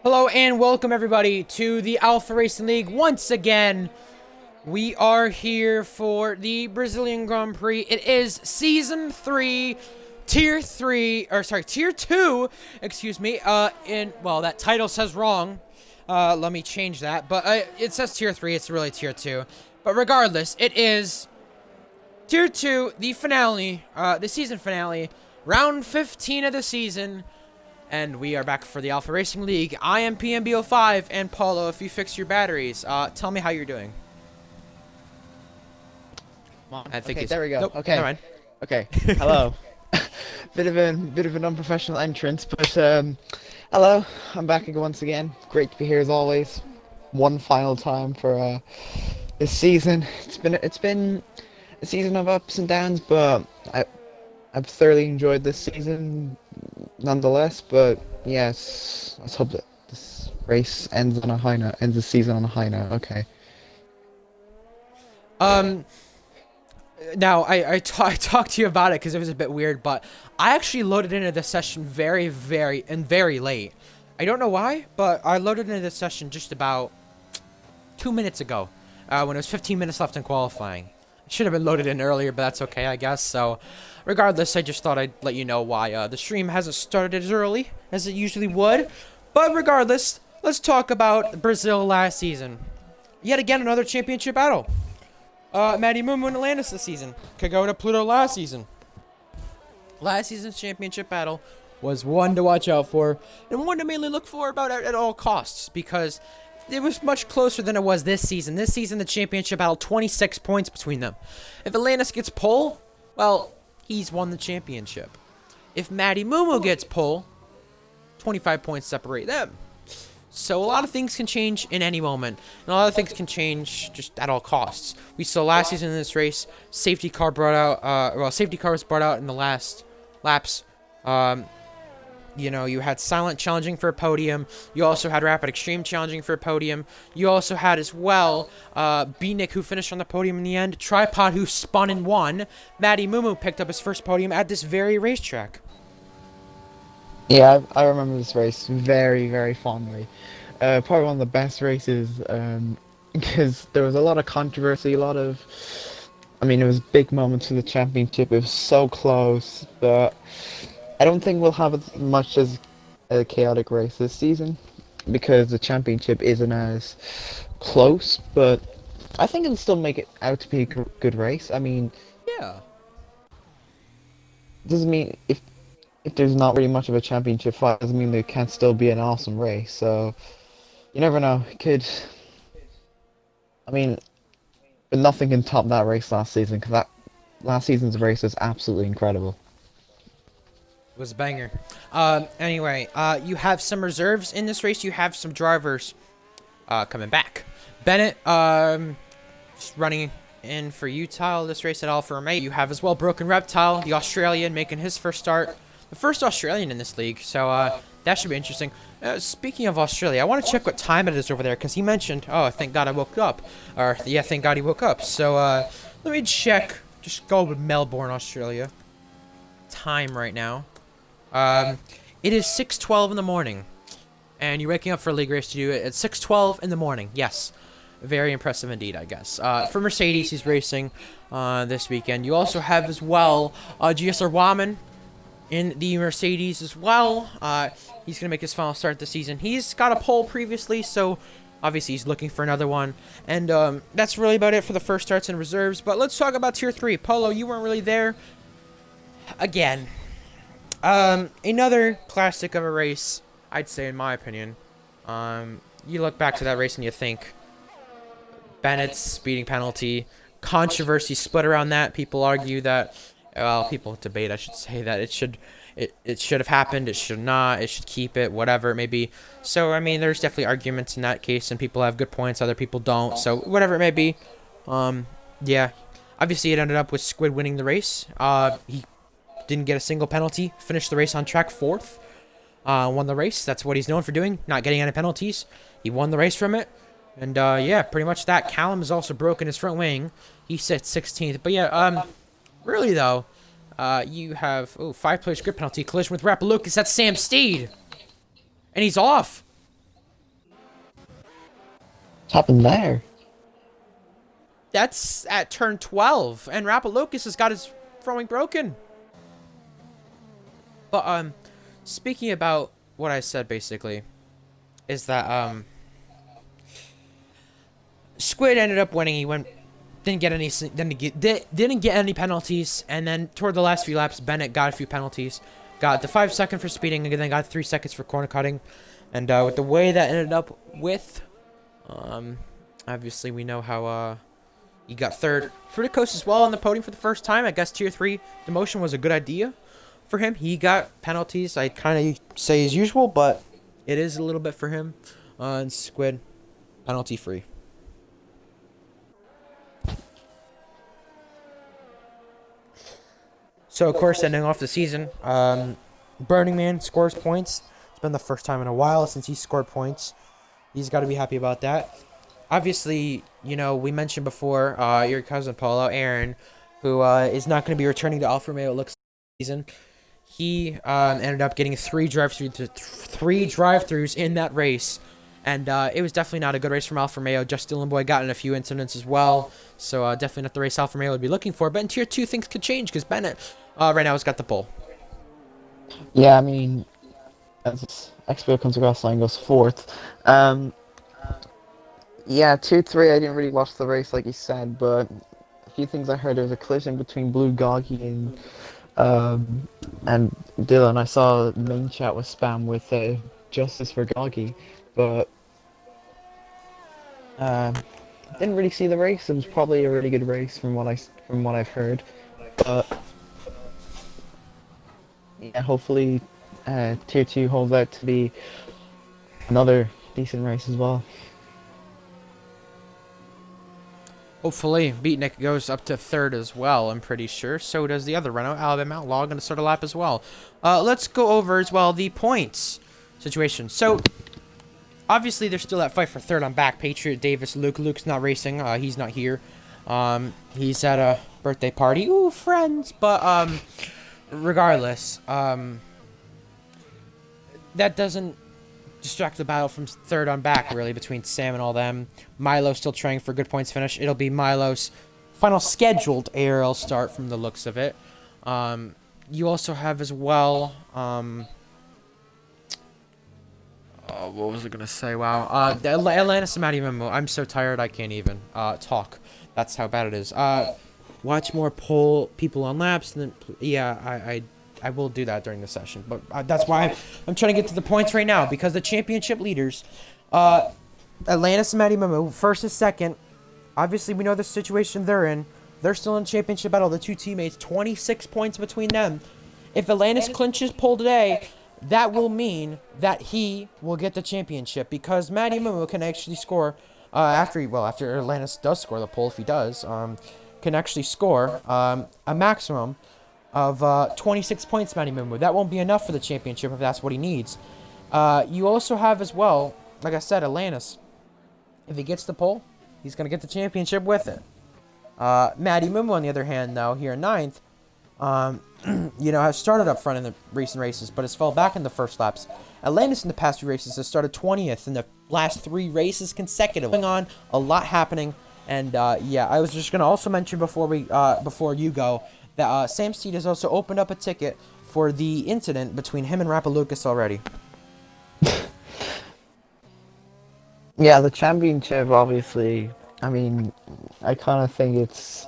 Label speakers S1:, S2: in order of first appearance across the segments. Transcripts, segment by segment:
S1: Hello and welcome everybody to the Alpha Racing League once again. We are here for the Brazilian Grand Prix. It is Season 3, Tier 2, excuse me. Well, that title says wrong. Let me change that. But it says Tier 3, it's really Tier 2. But regardless, it is Tier 2, the finale, the season finale, round 15 of the season. And we are back for the Alpha Racing League. I am PMB05, and Paulo, if you fix your batteries, tell me how you're doing. I think
S2: Okay, there we go.
S1: Nope,
S2: Okay.
S1: never mind.
S2: Okay. Hello. bit of an unprofessional entrance, but hello. I'm back once again. Great to be here as always. One final time for this season. It's been a season of ups and downs, but I've thoroughly enjoyed this season nonetheless. But yes, let's hope that this race ends on a high note, ends the season on a high note. Okay.
S1: Now, I talked to you about it because it was a bit weird, but I actually loaded into this session very late. I don't know why, but I loaded into this session just about 2 minutes ago, when it was 15 minutes left in qualifying. It should have been loaded in earlier, but that's okay, I guess. So, regardless, I just thought I'd let you know why the stream hasn't started as early as it usually would. But regardless, let's talk about Brazil last season. Yet again, another championship battle. Matty Mumu in Atlantis this season. Could go to Pluto last season. Last season's championship battle was one to watch out for, and one to mainly look for about at all costs, because it was much closer than it was this season. This season, the championship battle, 26 points between them. If Atlantis gets pole, well, he's won the championship. If Matty Mumu gets pole, 25 points separate them. So a lot of things can change in any moment, and a lot of things can change just at all costs. We saw last season in this race, safety car was brought out in the last laps. You know, you had Silent challenging for a podium. You also had Rapid Extreme challenging for a podium. You also had as well B-Nick, who finished on the podium in the end. Tripod, who spun and won. Matty Mumu picked up his first podium at this very racetrack.
S2: Yeah, I remember this race very fondly. Probably one of the best races, because there was a lot of controversy, I mean, it was big moments for the championship. It was so close, but I don't think we'll have as much as a chaotic race this season, because the championship isn't as close, but I think it'll still make it out to be a good race. I mean,
S1: Yeah.
S2: doesn't mean if there's not really much of a championship fight, doesn't mean there can't still be an awesome race. So you never know. It could. I mean, but nothing can top that race last season, because that last season's race was absolutely incredible.
S1: Was a banger. Anyway, you have some reserves in this race. You have some drivers coming back. Bennett just running in for Utah this race at Alfa Romeo. You have as well Broken Reptile, the Australian, making his first start. The first Australian in this league, so that should be interesting. Speaking of Australia, I want to check what time it is over there, because he mentioned, oh, thank God I woke up. Or, yeah, thank God he woke up. So, let me check. Just go with Melbourne, Australia. Time right now. It is 6:12 in the morning. And you're waking up for a league race to do it at 6:12 in the morning. Yes. Very impressive indeed, I guess. For Mercedes, he's racing this weekend. You also have as well GSR Waman in the Mercedes as well. He's going to make his final start this season. He's got a pole previously, so obviously he's looking for another one. And that's really about it for the first starts and reserves. But let's talk about Tier 3. Polo, you weren't really there. Again, another classic of a race, I'd say, in my opinion. You look back to that race and you think Bennett's speeding penalty, controversy split around that. People argue that, well, people debate, I should say, that it should have happened, it should not, it should keep it, whatever it may be. So, I mean, there's definitely arguments in that case, and people have good points, other people don't. So, whatever it may be, yeah. Obviously, it ended up with Squid winning the race. He didn't get a single penalty, finished the race on track 4th, won the race. That's what he's known for doing, not getting any penalties. He won the race from it. And, yeah, pretty much that. Callum has also broken his front wing. He sits 16th. But, yeah, really, though, you have, 5 players grip penalty. Collision with Rappalucas. That's Sam Steed. And he's off.
S2: happened there?
S1: That's at turn 12, and Rapalocus has got his throwing broken. But speaking about what I said basically is that Squid ended up winning. He went didn't get any penalties, and then toward the last few laps, Bennett got a few penalties. Got the 5 second for speeding, and then got 3 seconds for corner cutting. And with the way that ended up with, obviously we know how he got third. Fruticos as well on the podium for the first time. I guess tier 3 demotion was a good idea for him. He got penalties. I kind of say as usual, but it is a little bit for him. And Squid, penalty free. So, of course, ending off the season, Burning Man scores points. It's been the first time in a while since he scored points. He's got to be happy about that. Obviously, you know, we mentioned before your cousin Paulo, Aaron, who is not going to be returning to Alfa Romeo, it looks like, this season. He ended up getting three drive-throughs in that race. And it was definitely not a good race from Alfa Romeo. Just Dylan Boy got in a few incidents as well. So definitely not the race Alfa Romeo would be looking for. But in Tier 2, things could change because Bennett right now has got the pole.
S2: Yeah, I mean, as Expo comes across the line, goes fourth. Yeah, 2-3, I didn't really watch the race like you said, but a few things I heard, there was a collision between Blue Goggy and Dylan. I saw the main chat was spam with Justice for Goggy, but didn't really see the race. It was probably a really good race from what I've heard. But yeah, hopefully Tier 2 holds out to be another decent race as well.
S1: Hopefully, Beatnik goes up to third as well, I'm pretty sure. So does the other Renault, Alabama Outlaw, going to start a lap as well. Let's go over as well the points situation. So, obviously, there's still that fight for third on back. Patriot, Davis, Luke. Luke's not racing. He's not here. He's at a birthday party. Ooh, friends. But, regardless, that doesn't distract the battle from third on back, really, between Sam and all them. Milo still trying for good points finish. It'll be Milo's final scheduled ARL start from the looks of it. You also have as well, what was I going to say? Wow. Atlantis and Matty Memo. I'm so tired I can't even talk. That's how bad it is. Watch more poll people on laps. And then, yeah, I will do that during the session. But that's why I'm trying to get to the points right now. Because the championship leaders, Atlantis and Matty Memo, first and second. Obviously, we know the situation they're in. They're still in championship battle. The two teammates, 26 points between them. If Atlantis clinches pole today, that will mean that he will get the championship. Because Matty Memo can actually score, after Atlantis does score the pole, if he does, can actually score a maximum of 26 points, Matty Mumu. That won't be enough for the championship if that's what he needs. You also have as well, like I said, Atlantis. If he gets the pole, he's going to get the championship with it. Matty Mumu, on the other hand, though, here in 9th, you know, has started up front in the recent races, but has fell back in the first laps. Atlantis in the past few races has started 20th in the last 3 races consecutively. Going on, a lot happening, and yeah, I was just going to also mention before you go, that Sam Steed has also opened up a ticket for the incident between him and Rapalocus already.
S2: Yeah, the championship, obviously, I mean, I kind of think it's...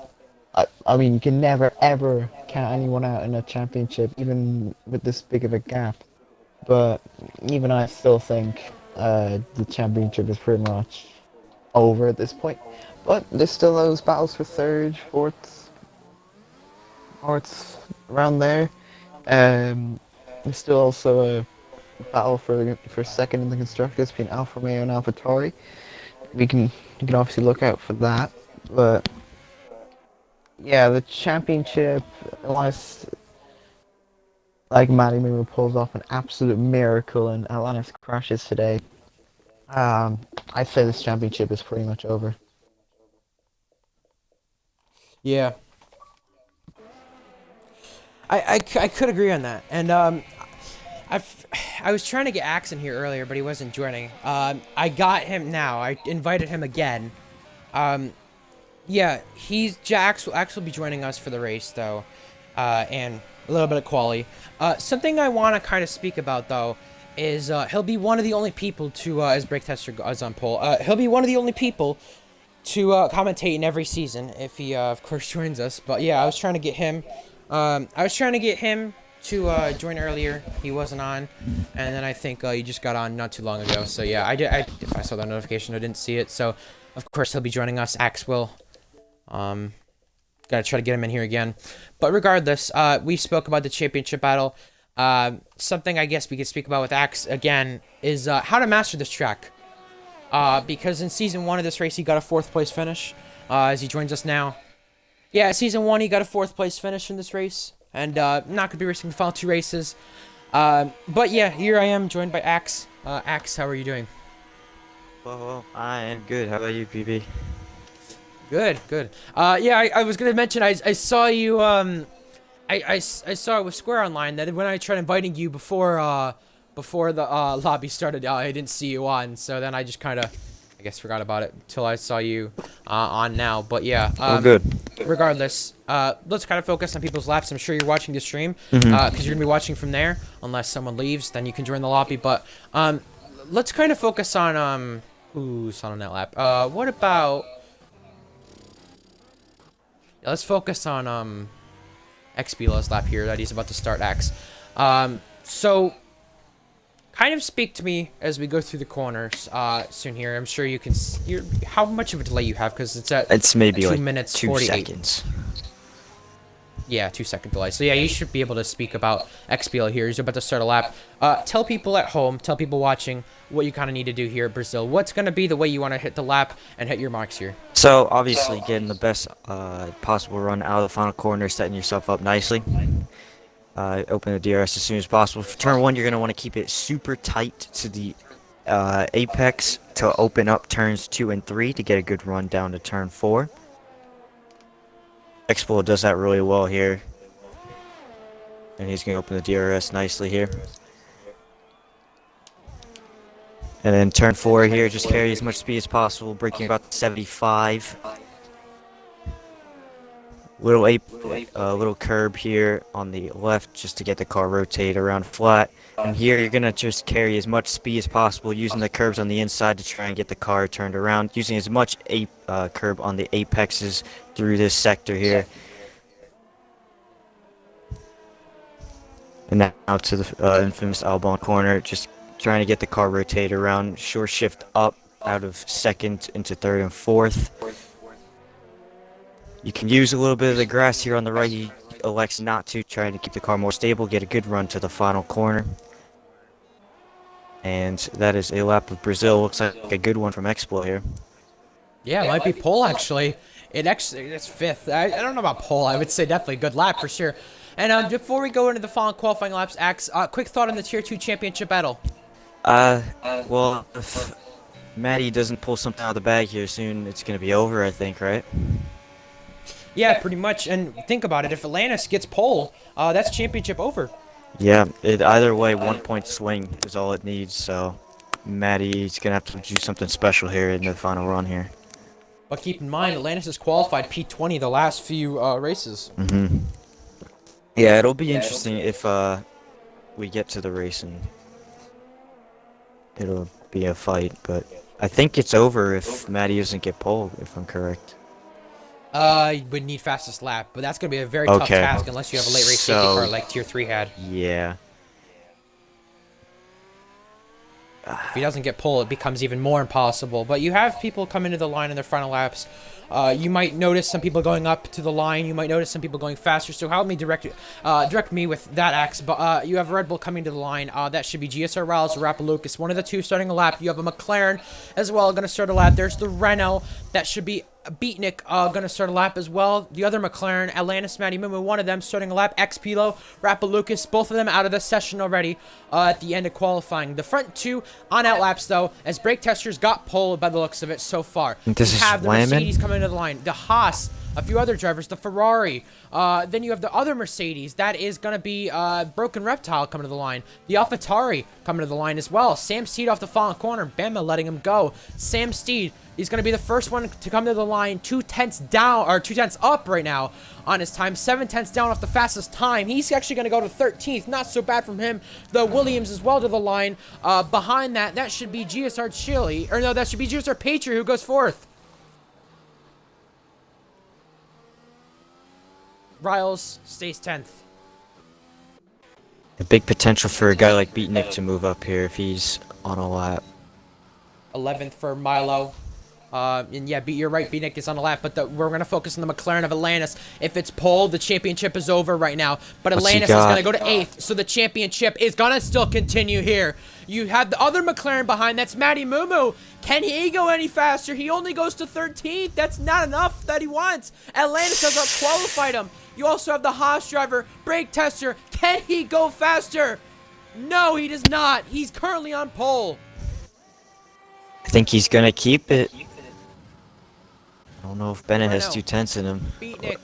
S2: I mean, you can never, ever count anyone out in a championship, even with this big of a gap. But even I still think the championship is pretty much over at this point. But there's still those battles for third, fourth, or it's around there. There's still also a battle for second in the constructors between Alfa Romeo and AlphaTauri. You can obviously look out for that. But yeah, the championship, unless like Matty Moore pulls off an absolute miracle and Atlantis crashes today, I'd say this championship is pretty much over.
S1: Yeah. I could agree on that. And I was trying to get Axe in here earlier, but he wasn't joining. I got him now. I invited him again. Yeah, Axe will be joining us for the race though, and a little bit of quali. Something I want to kind of speak about though is he'll be one of the only people to, as Break Tester is on poll, he'll be one of the only people to commentate in every season if he, of course, joins us. But yeah, I was trying to get him. To join earlier. He wasn't on, and then I think he just got on not too long ago. So yeah, I saw that notification. I didn't see it. So of course he'll be joining us. Axe will. Gotta try to get him in here again. But regardless, we spoke about the championship battle. Something I guess we could speak about with Axe again is how to master this track. Because in season 1 of this race he got a 4th place finish. As he joins us now. Yeah, season 1 he got a 4th place finish in this race. And not going to be racing the final 2 races. But yeah, here I am, joined by Axe. Axe, how are you doing?
S3: Well, I am good. How about you, PB?
S1: Good, good. Yeah, I was going to mention, I saw you, I saw it with Square Online, that when I tried inviting you before the lobby started, I didn't see you on. So then I just kind of, I guess, forgot about it until I saw you on now. But yeah.
S3: Good.
S1: Regardless, let's kind of focus on people's laps. I'm sure you're watching the stream because you're gonna be watching from there. Unless someone leaves, then you can join the lobby. But let's kind of focus on who's on that lap. What about? Yeah, let's focus on Xbila's lap here that he's about to start Axe. So kind of speak to me as we go through the corners soon here. I'm sure you can. How much of a delay you have? Because it's
S3: maybe
S1: 2
S3: like
S1: minutes
S3: 2
S1: 48.
S3: seconds.
S1: Yeah, 2-second delay. So yeah, you should be able to speak about XBL here. He's about to start a lap. Tell people at home, tell people watching what you kind of need to do here at Brazil. What's going to be the way you want to hit the lap and hit your marks here?
S3: So obviously getting the best possible run out of the final corner, setting yourself up nicely. Open the DRS as soon as possible. For turn 1, you're going to want to keep it super tight to the apex to open up turns 2 and 3 to get a good run down to turn 4. Expo does that really well here. And he's going to open the DRS nicely here. And then turn 4 here, just carry as much speed as possible, braking about 75. Little curb here on the left just to get the car rotate around flat. And here you're going to just carry as much speed as possible using the curbs on the inside to try and get the car turned around. Using as much curb on the apexes through this sector here. And now to the infamous Albon corner, just trying to get the car rotate around. Short shift up out of 2nd into 3rd and 4th. You can use a little bit of the grass here on the right. He elects not to, trying to keep the car more stable, get a good run to the final corner. And that is a lap of Brazil. Looks like a good one from Expo here.
S1: Yeah, it might be pole actually. It's 5th. I don't know about pole. I would say definitely a good lap for sure. And before we go into the final qualifying laps, Axe, quick thought on the Tier 2 championship battle.
S3: Well, if Matty doesn't pull something out of the bag here soon, it's going to be over, I think, right?
S1: Yeah, pretty much. And think about it. If Atlantis gets pole, that's championship over.
S3: Yeah, either way, 1 point swing is all it needs, so Matty's going to have to do something special here in the final run here.
S1: But keep in mind, Atlantis has qualified P20 the last few races.
S3: Yeah, it'll be interesting if we get to the race and it'll be a fight, but I think it's over if Matty doesn't get pole, if I'm correct.
S1: You would need fastest lap, but that's going to be a very tough task unless you have a late race safety car like Tier 3 had.
S3: Yeah.
S1: If he doesn't get pole, it becomes even more impossible. But you have people come into the line in their final laps. You might notice some people going up to the line. You might notice some people going faster. So help me direct me with that, Axe. But you have Red Bull coming to the line. That should be GSR Riles or Lucas. One of the two starting a lap. You have a McLaren as well going to start a lap. There's the Renault. That should be Beatnik gonna start a lap as well. The other McLaren, Atlantis, Matty Mumu, one of them starting a lap. Xpilo, Rappalucas, both of them out of the session already at the end of qualifying. The front two on out laps though, as brake testers got pole by the looks of it so far.
S3: This
S1: You
S3: is
S1: have the
S3: Whammon?
S1: Mercedes coming into the line, the Haas, a few other drivers, the Ferrari. Then you have the other Mercedes. That is going to be Broken Reptile coming to the line. The AlphaTauri coming to the line as well. Sam Steed off the fallen corner. Bama letting him go. Sam Steed, he's going to be the first one to come to the line. 2/10 down, or 2/10 up right now on his time. 7/10 down off the fastest time. He's actually going to go to 13th. Not so bad from him. The Williams as well to the line. Behind that, that should be GSR Chile. Or no, that should be GSR Patriot who goes 4th. Riles stays 10th.
S3: A big potential for a guy like Beatnik to move up here if he's on a lap.
S1: 11th for Milo. And yeah, you're right, Beatnik is on a lap, but we're going to focus on the McLaren of Atlantis. If it's pole, the championship is over right now. But
S3: What's he
S1: Atlantis is
S3: got?
S1: going to go to 8th, so the championship is going to still continue here. You have the other McLaren behind, that's Matty Mumu. Can he go any faster? He only goes to 13th. That's not enough that he wants. Atlantis has outqualified him. You also have the Haas driver, brake tester. Can he go faster? No, he does not. He's currently on pole.
S3: I think he's gonna keep it. I don't know if Bennett
S1: I
S3: has
S1: know.
S3: 2/10 in him.
S1: Beatnik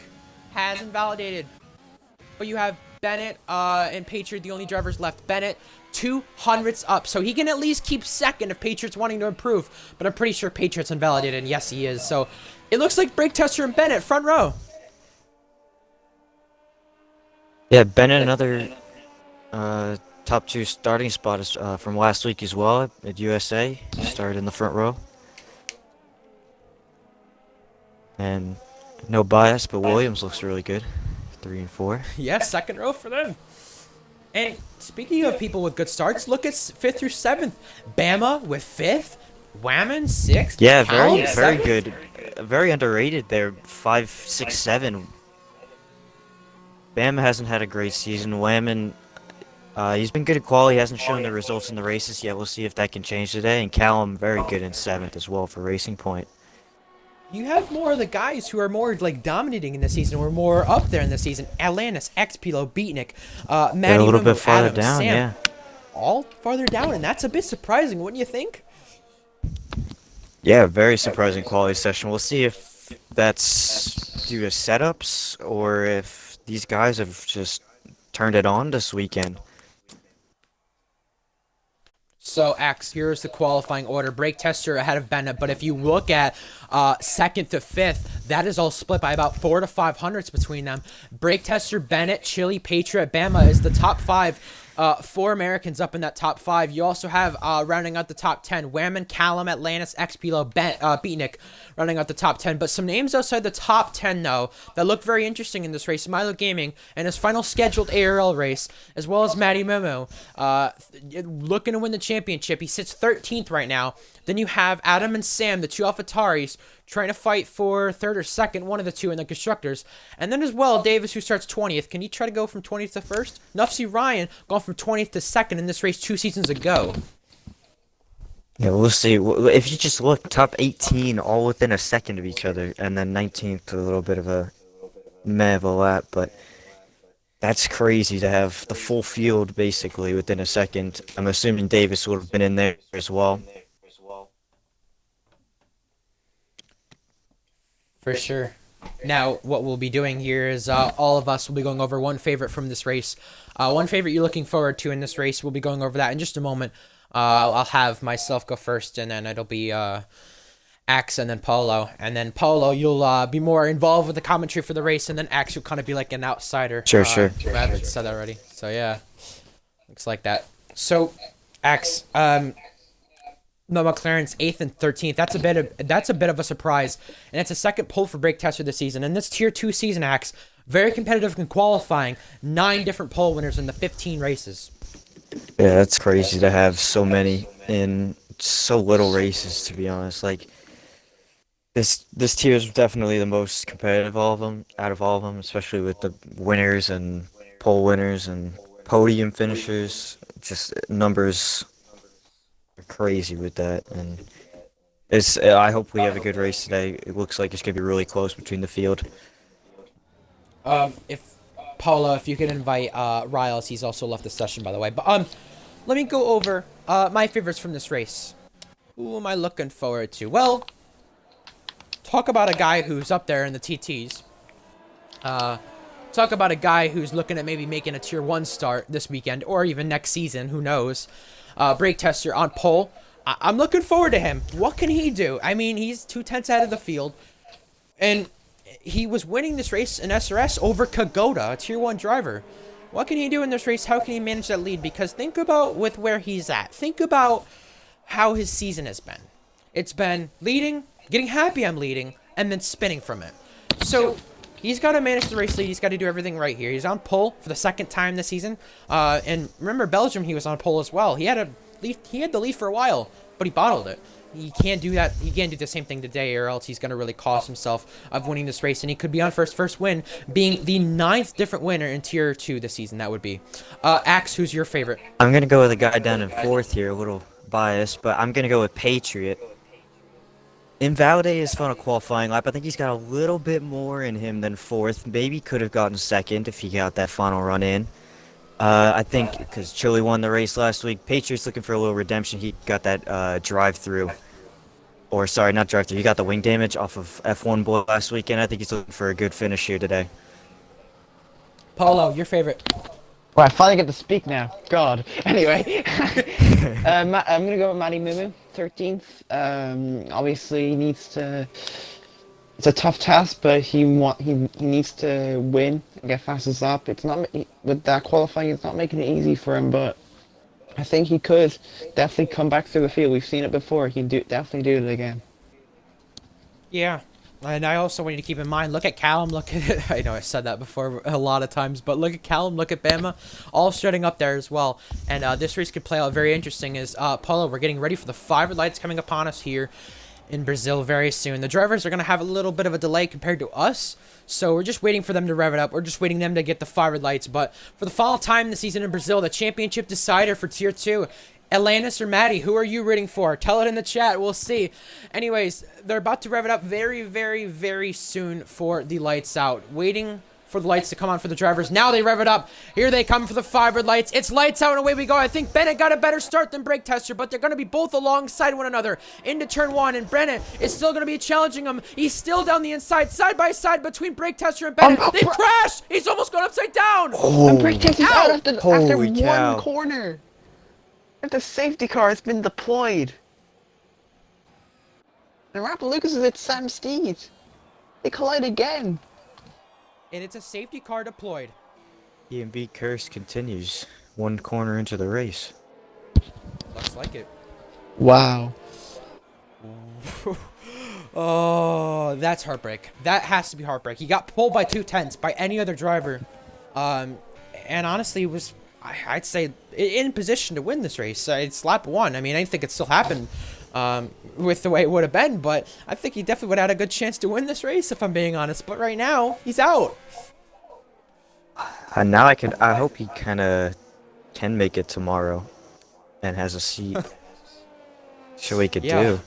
S1: has invalidated. But you have Bennett and Patriot, the only drivers left. Bennett, 200ths up. So he can at least keep second if Patriot's wanting to improve. But I'm pretty sure Patriot's invalidated, and yes, he is. So it looks like brake tester and Bennett, front row.
S3: Yeah, Bennett, another top 2 starting spot is, from last week as well at USA. Started in the front row. And no bias, but Williams looks really good. 3 and 4.
S1: Yeah, second row for them. And speaking of people with good starts, look at 5th through 7th. Bama with 5th. Whammon 6th.
S3: Yeah,
S1: Callum,
S3: very
S1: 7th.
S3: good. Very underrated there. 5, 6, 7. Bama hasn't had a great season. Whammon, he's been good at quali. He hasn't shown the results in the races yet. We'll see if that can change today. And Callum, very good in 7th as well for Racing Point.
S1: You have more of the guys who are more like dominating in the season, or more up there in the season. Atlantis, Xpilo, Beatnik, Matty
S3: They're a little
S1: Mumu,
S3: bit farther
S1: Adam,
S3: down,
S1: Sam,
S3: yeah.
S1: all farther down, and that's a bit surprising, wouldn't you think?
S3: Yeah, very surprising quality session. We'll see if that's due to setups or if these guys have just turned it on this weekend.
S1: So, X, here's the qualifying order. Brake tester ahead of Bennett, but if you look at 2nd to 5th, that is all split by about 4 to 500ths between them. Brake tester, Bennett, Chile, Patriot, Bama is the top 5. 4 Americans up in that top 5. You also have, rounding out the top 10, Whammon, Callum, Atlantis, Xpilo, Beatnik, rounding out the top 10. But some names outside the top 10, though, that look very interesting in this race. Milo Gaming and his final scheduled ARL race, as well as Matty Mumu, looking to win the championship. He sits 13th right now. Then you have Adam and Sam, the 2 AlphaTauris, trying to fight for 3rd or 2nd, one of the 2 in the constructors. And then as well, Davis, who starts 20th. Can he try to go from 20th to 1st? Nufsy Ryan going from 20th to 2nd in this race 2 seasons ago.
S3: Yeah, we'll see. If you just look, top 18 all within a second of each other, and then 19th a little bit of a meh of a lap, but that's crazy to have the full field basically within a second. I'm assuming Davis would have been in there as well.
S1: For sure. Now, what we'll be doing here is all of us will be going over one favorite from this race. One favorite you're looking forward to in this race. We'll be going over that in just a moment. I'll have myself go first, and then it'll be Axe and then Paulo. And then Paulo, you'll be more involved with the commentary for the race, and then Axe will kind of be like an outsider.
S3: Sure, sure.
S1: I haven't said that already. So, yeah. Looks like that. So, Axe, no, McLaren's 8th and 13th. That's a bit of a surprise, and it's a second pole for brake tester this season. And this tier 2 season, Axe, very competitive in qualifying. 9 different pole winners in the 15 races.
S3: Yeah, that's crazy to have so many in so little races, to be honest. Like, this tier is definitely the most competitive out of all of them, especially with the winners and pole winners and podium finishers. Just numbers are crazy with that, and I hope we have a good race today. It looks like it's gonna be really close between the field.
S1: If Paula, if you could invite Riles, he's also left the session, by the way. But let me go over my favorites from this race. Who am I looking forward to? Well, talk about a guy who's up there in the TTs. Talk about a guy who's looking at maybe making a tier 1 start this weekend or even next season. Who knows? Brake tester on pole. I'm looking forward to him. What can he do? I mean, he's 2/10 out of the field. And he was winning this race in SRS over Kagoda, a tier 1 driver. What can he do in this race? How can he manage that lead? Because think about with where he's at. Think about how his season has been. It's been leading, getting happy I'm leading, and then spinning from it. So he's got to manage the race lead. He's got to do everything right here. He's on pole for the 2nd time this season. And remember, Belgium, he was on pole as well. He had the lead for a while, but he bottled it. He can't do that. He can't do the same thing today, or else he's going to really cost himself of winning this race. And he could be on first win, being the 9th different winner in Tier 2 this season. That would be. Axe, who's your favorite?
S3: I'm gonna go with a guy down in 4th here, a little biased, but I'm gonna go with Patriot. Invalidate his final qualifying lap. I think he's got a little bit more in him than 4th. Maybe could have gotten 2nd if he got that final run in. I think because Chile won the race last week. Patriots looking for a little redemption. He got that drive-through. Or, sorry, not drive-through. He got the wing damage off of F1 Bull last weekend. I think he's looking for a good finish here today.
S1: Paulo, your favorite?
S2: Well, I finally get to speak now. God. Anyway, I'm gonna go with Matty Mumu, 13th. Obviously, he needs to. It's a tough task, but he needs to win and get fastest lap. It's not with that qualifying. It's not making it easy for him, but I think he could definitely come back through the field. We've seen it before. He can definitely do it again.
S1: Yeah. And I also want you to keep in mind, look at Callum, look at it. I know I said that before a lot of times, but look at Callum, look at Bama, all shutting up there as well. And this race could play out very interesting as, Paulo, we're getting ready for the 5 red lights coming upon us here in Brazil very soon. The drivers are going to have a little bit of a delay compared to us, so we're just waiting for them to rev it up. We're just waiting them to get the 5 red lights. But for the final time this season in Brazil, the championship decider for Tier 2, Atlantis or Maddie, who are you rooting for? Tell it in the chat. We'll see. Anyways, they're about to rev it up very, very, very soon for the lights out. Waiting for the lights to come on for the drivers. Now they rev it up. Here they come for the 5 red lights. It's lights out and away we go. I think Bennett got a better start than Brake Tester, but they're going to be both alongside one another into turn 1, and Bennett is still going to be challenging him. He's still down the inside, side by side between Brake Tester and Bennett. They crashed. He's almost gone upside down.
S2: Oh. And Brake Tester's out after
S3: Holy cow.
S2: one corner. And the safety car has been deployed. And Rapper Lucas is at Sam Steed. They collide again.
S1: And it's a safety car deployed.
S3: EMB curse continues. 1 corner into the race.
S1: Looks like it.
S2: Wow.
S1: Oh, that's heartbreak. That has to be heartbreak. He got pulled by 2/10 by any other driver. And honestly, it was, I'd say, in position to win this race. It's lap 1. I mean, I think it still happened with the way it would have been, but I think he definitely would have had a good chance to win this race, if I'm being honest. But right now, he's out.
S3: Now I hope he kind of can make it tomorrow and has a seat. Show what he could do.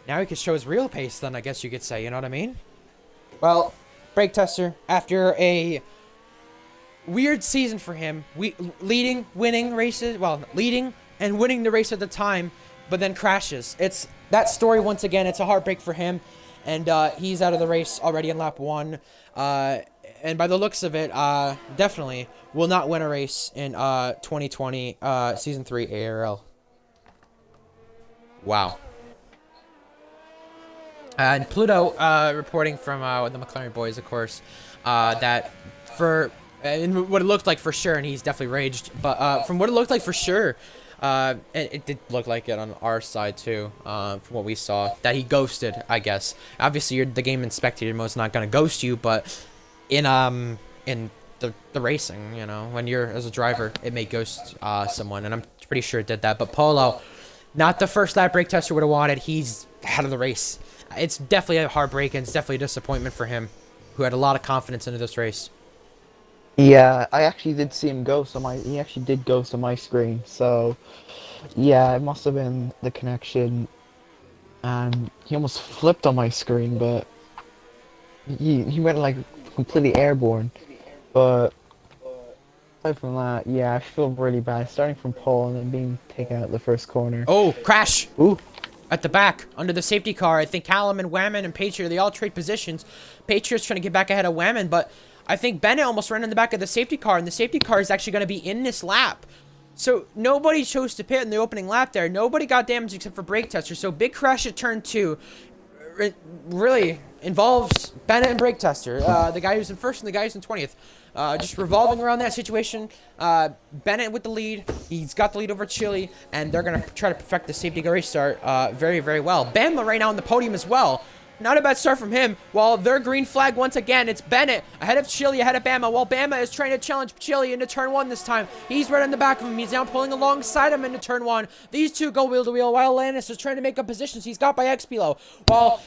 S1: Now he can show his real pace then, I guess you could say, you know what I mean? Well, Brake Tester, after a weird season for him, leading and winning the race at the time, but then crashes. It's that story once again. It's a heartbreak for him, and he's out of the race already in lap 1. And by the looks of it, definitely will not win a race in 2020 Season 3 ARL. Wow. And Pluto reporting from the McLaren boys, of course, that for and what it looked like for sure, and he's definitely raged, but from what it looked like for sure, it did look like it on our side too, from what we saw, that he ghosted, I guess. Obviously, the game in spectator mode is not going to ghost you, but in the racing, you know, when you're as a driver, it may ghost someone, and I'm pretty sure it did that. But Polo, not the first lap Brake Tester would have wanted. He's out of the race. It's definitely a heartbreak, and it's definitely a disappointment for him, who had a lot of confidence into this race.
S2: Yeah, I actually did see him ghost on he actually did ghost on my screen, so yeah, it must have been the connection. and he almost flipped on my screen, but he went like completely airborne. But aside from that, yeah, I feel really bad starting from pole and then being taken out the first corner.
S1: Oh, crash!
S2: Ooh,
S1: At the back, under the safety car. I think Callum and Whammon and Patriot, they all trade positions. Patriot's trying to get back ahead of Whammon, but I think Bennett almost ran in the back of the safety car, and the safety car is actually going to be in this lap. So nobody chose to pit in the opening lap there. Nobody got damaged except for brake tester. So big crash at turn 2 really involves Bennett and brake tester. The guy who's in first and the guy who's in 20th. Just revolving around that situation. Bennett with the lead. He's got the lead over Chile, and they're going to try to perfect the safety car restart very, very well. Bama right now on the podium as well. Not a bad start from him. While their green flag once again, it's Bennett ahead of Chile, ahead of Bama. While Bama is trying to challenge Chile into turn 1 this time. He's right on the back of him. He's now pulling alongside him into turn 1. These two go wheel to wheel while Lannis is trying to make up positions. He's got by X below. While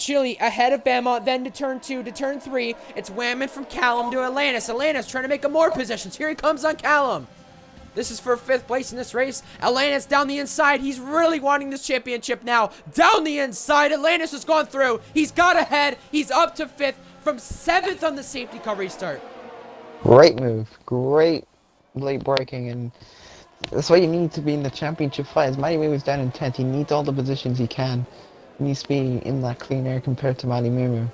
S1: Chile ahead of Bama, then to turn 2 to turn 3. It's Whammon from Callum to Atlantis. Atlantis trying to make up more positions. Here he comes on Callum. This is for 5th place in this race. Atlantis down the inside. He's really wanting this championship now. Down the inside. Atlantis has gone through. He's got ahead. He's up to 5th from 7th on the safety car restart.
S2: great move, great late braking, and that's why you need to be in the championship fight. As Matty Mumu is down in 10th, he needs all the positions he can. He needs to be in that clean air compared to Matty Mumu.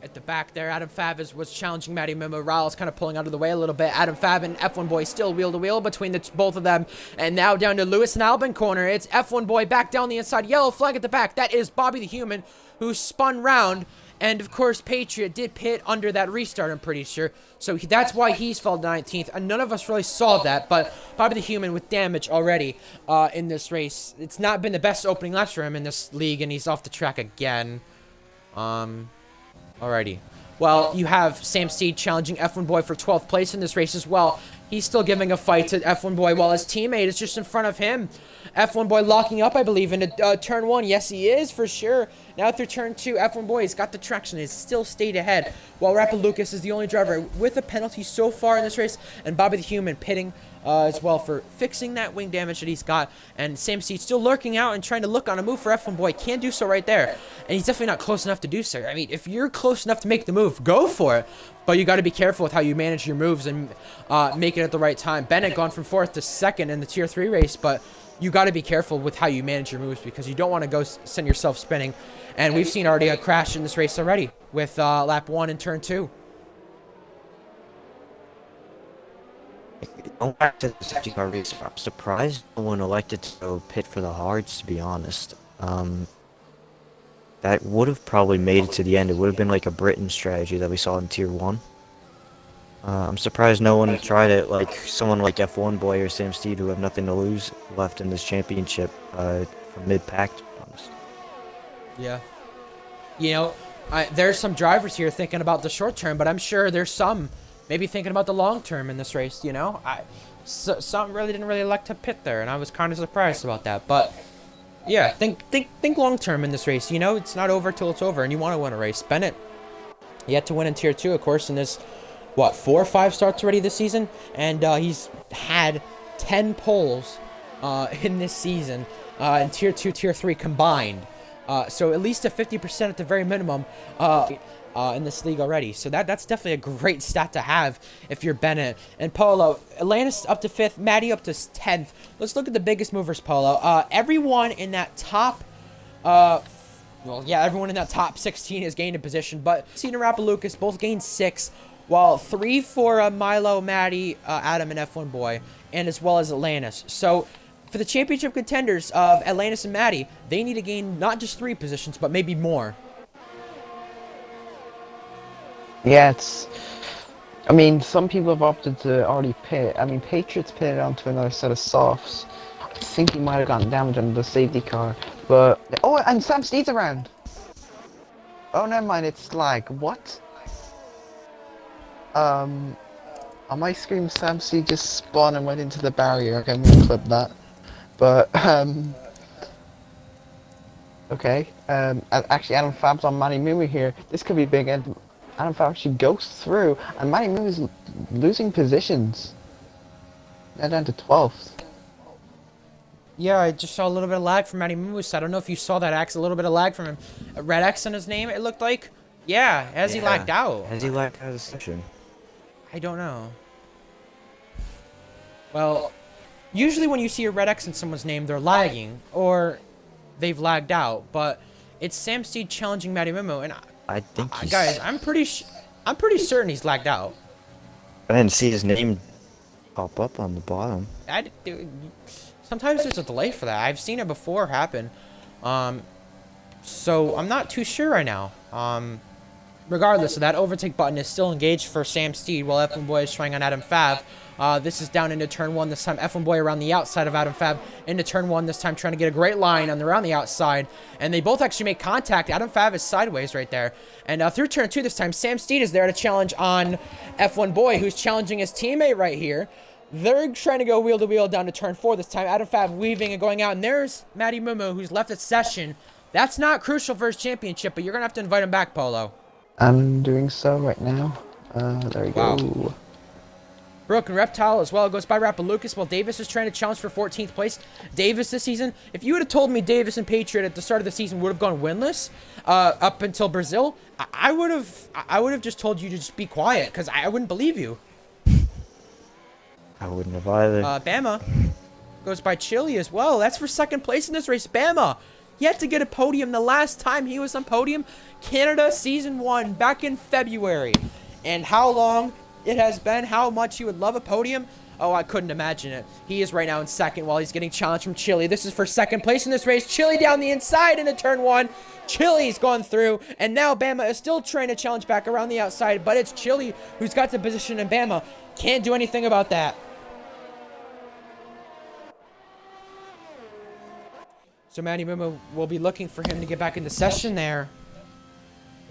S1: At the back there, Adam Fav was challenging Matty Mimo. Riles kind of pulling out of the way a little bit. Adam Fav and F1 Boy still wheel to wheel between the both of them. And now down to Lewis and Albin corner. It's F1 Boy back down the inside. Yellow flag at the back. That is Bobby the Human, who spun round. And of course, Patriot did pit under that restart, I'm pretty sure. So that's why he's fell to 19th. And none of us really saw that. But Bobby the Human with damage already in this race. It's not been the best opening laps for him in this league. And he's off the track again. Alrighty. Well, you have Sam Steed challenging F1 Boy for 12th place in this race as well. He's still giving a fight to F1 Boy while his teammate is just in front of him. F1 Boy locking up, I believe, into turn 1. Yes, he is, for sure. Now through turn 2, F1 Boy has got the traction. He's still stayed ahead, while Rapid Lucas is the only driver with a penalty so far in this race, and Bobby the Human pitting as well for fixing that wing damage that he's got. And Sam Steed still lurking out and trying to look on a move for F1 Boy. Can't do so right there. And he's definitely not close enough to do so. I mean, if you're close enough to make the move, go for it. But you got to be careful with how you manage your moves and make it at the right time. Bennett gone from 4th to 2nd in the Tier 3 race, but you got to be careful with how you manage your moves because you don't want to go send yourself spinning. And we've seen already a crash in this race already with lap 1 and turn 2.
S3: Going back to the safety car race, I'm surprised no one elected to go pit for the hards, to be honest. That would have probably made it to the end. It would have been like a Britain strategy that we saw in Tier 1. I'm surprised no one tried it, like someone like F1 Boy or Sam Steed, who have nothing to lose left in this championship from mid-pack, to be honest.
S1: Yeah. You know, there's some drivers here thinking about the short term, but I'm sure there's some maybe thinking about the long term in this race, you know? Some really didn't really elect to pit there, and I was kind of surprised about that. But, yeah, think long term in this race. You know, it's not over till it's over, and you want to win a race. Bennett yet to win in Tier 2, of course, in this, what, 4 or 5 starts already this season? And he's had 10 poles in this season in Tier 2, Tier 3 combined. So at least a 50% at the very minimum in this league already. So that's definitely a great stat to have if you're Bennett. And Polo, Atlantis up to 5th, Matty up to 10th. Let's look at the biggest movers, Polo. Everyone in that top, well, yeah, everyone in that top 16 has gained a position, but Cena and Rapalucas both gained 6, while 3 for Milo, Matty, Adam, and F1 Boy, and as well as Atlantis. So for the championship contenders of Atlantis and Matty, they need to gain not just 3 positions, but maybe more.
S2: Yeah, I mean, some people have opted to already pit. I mean, Patriots pitted onto another set of softs. I think he might have gotten damage on the safety car, but... Oh, and Sam Steed's around! Oh, never mind, it's lag. What? On my screen, Sam Steed just spun and went into the barrier. Okay, I'm gonna clip that. But, okay. Actually, Adam Fab's on Matty Mumu here. This could be big, and Adam Fab actually goes through, and Matty Mumu is losing positions. Now down to 12th.
S1: Yeah, I just saw a little bit of lag from Matty Moose. I don't know if you saw that X, a little bit of lag from him. A red X on his name, it looked like. Yeah, has he lagged out?
S3: Has he lagged out of the session?
S1: I don't know. Well, usually when you see a red X in someone's name, they're lagging, or they've lagged out, but it's Sam Steed challenging Matty Mimo, and
S3: I think he's...
S1: guys, I'm pretty certain he's lagged out.
S3: I didn't see his name pop up on the bottom.
S1: Sometimes there's a delay for that. I've seen it before happen. So I'm not too sure right now. Regardless of that, overtake button is still engaged for Sam Steed while F1 Boy is trying on Adam Fav. This is down into turn 1 this time. F1 Boy around the outside of Adam Fav into turn 1 this time, trying to get a great line on around the outside. And they both actually make contact. Adam Fav is sideways right there. And through turn 2 this time, Sam Steed is there to challenge on F1 Boy, who's challenging his teammate right here. They're trying to go wheel to wheel down to turn 4 this time. Adam Fav weaving and going out. And there's Matty Mumu, who's left at session. That's not crucial for his championship, but you're going to have to invite him back, Polo.
S2: I'm doing so right now. There we go.
S1: Broken Reptile as well goes by Lucas while Davis is trying to challenge for 14th place. Davis this season, if you would have told me Davis and Patriot at the start of the season would have gone winless up until Brazil, I would have just told you to just be quiet because I wouldn't believe you.
S3: I wouldn't have either.
S1: Bama goes by Chile as well. That's for second place in this race. Bama yet to get a podium. The last time he was on podium, Canada Season 1 back in February. And how long it has been, how much he would love a podium. Oh, I couldn't imagine it. He is right now in second while he's getting challenged from Chile. This is for second place in this race. Chile down the inside into turn 1. Chile's gone through, and now Bama is still trying to challenge back around the outside, but it's Chile who's got the position, and Bama can't do anything about that. So Matty Mumu will be looking for him to get back into session there.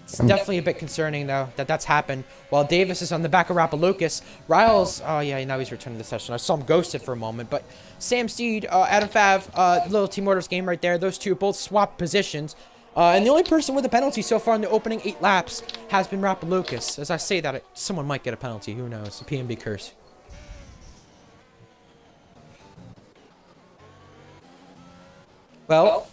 S1: It's definitely a bit concerning, though, that that's happened. While Davis is on the back of Rappalucas, Riles, oh yeah, now he's returning to the session. I saw him ghosted for a moment, but Sam Steed, Adam Fav, little Team Orders game right there. Those two both swap positions. And the only person with a penalty so far in the opening 8 laps has been Rappalucas. As I say that, someone might get a penalty. Who knows? The PNB curse. Well,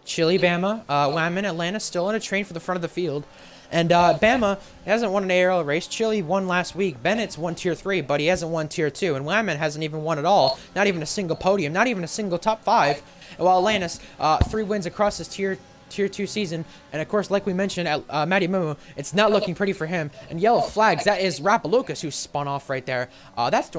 S1: Chile, Bama, Wyman, Atlanta still in a train for the front of the field. And Bama hasn't won an ARL race. Chile won last week. Bennett's won Tier 3, but he hasn't won Tier 2. And Wyman hasn't even won at all. Not even a single podium. Not even a single top 5. While Atlantis, 3 wins across his Tier 2 season. And of course, like we mentioned, Matty Mumu, it's not looking pretty for him. And yellow flags, that is Rappalucas who spun off right there. That's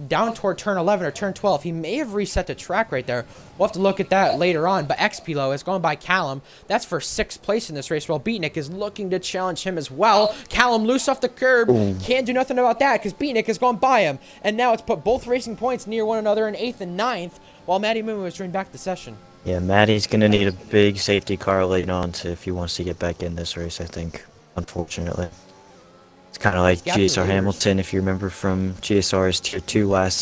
S1: down toward turn 11 or turn 12. He may have reset the track right there. We'll have to look at that later on. But XPilo is going by Callum. That's for 6th place in this race. While Beatnik is looking to challenge him as well. Callum loose off the curb. Can't do nothing about that because Beatnik has gone by him. And now it's put both racing points near one another in 8th and 9th. While Matty Mumu is joined back to session.
S3: Yeah, Matty's going to need a big safety car later on if he wants to get back in this race, I think, unfortunately. It's kind of like GSR Hamilton, if you remember from GSR's Tier 2 last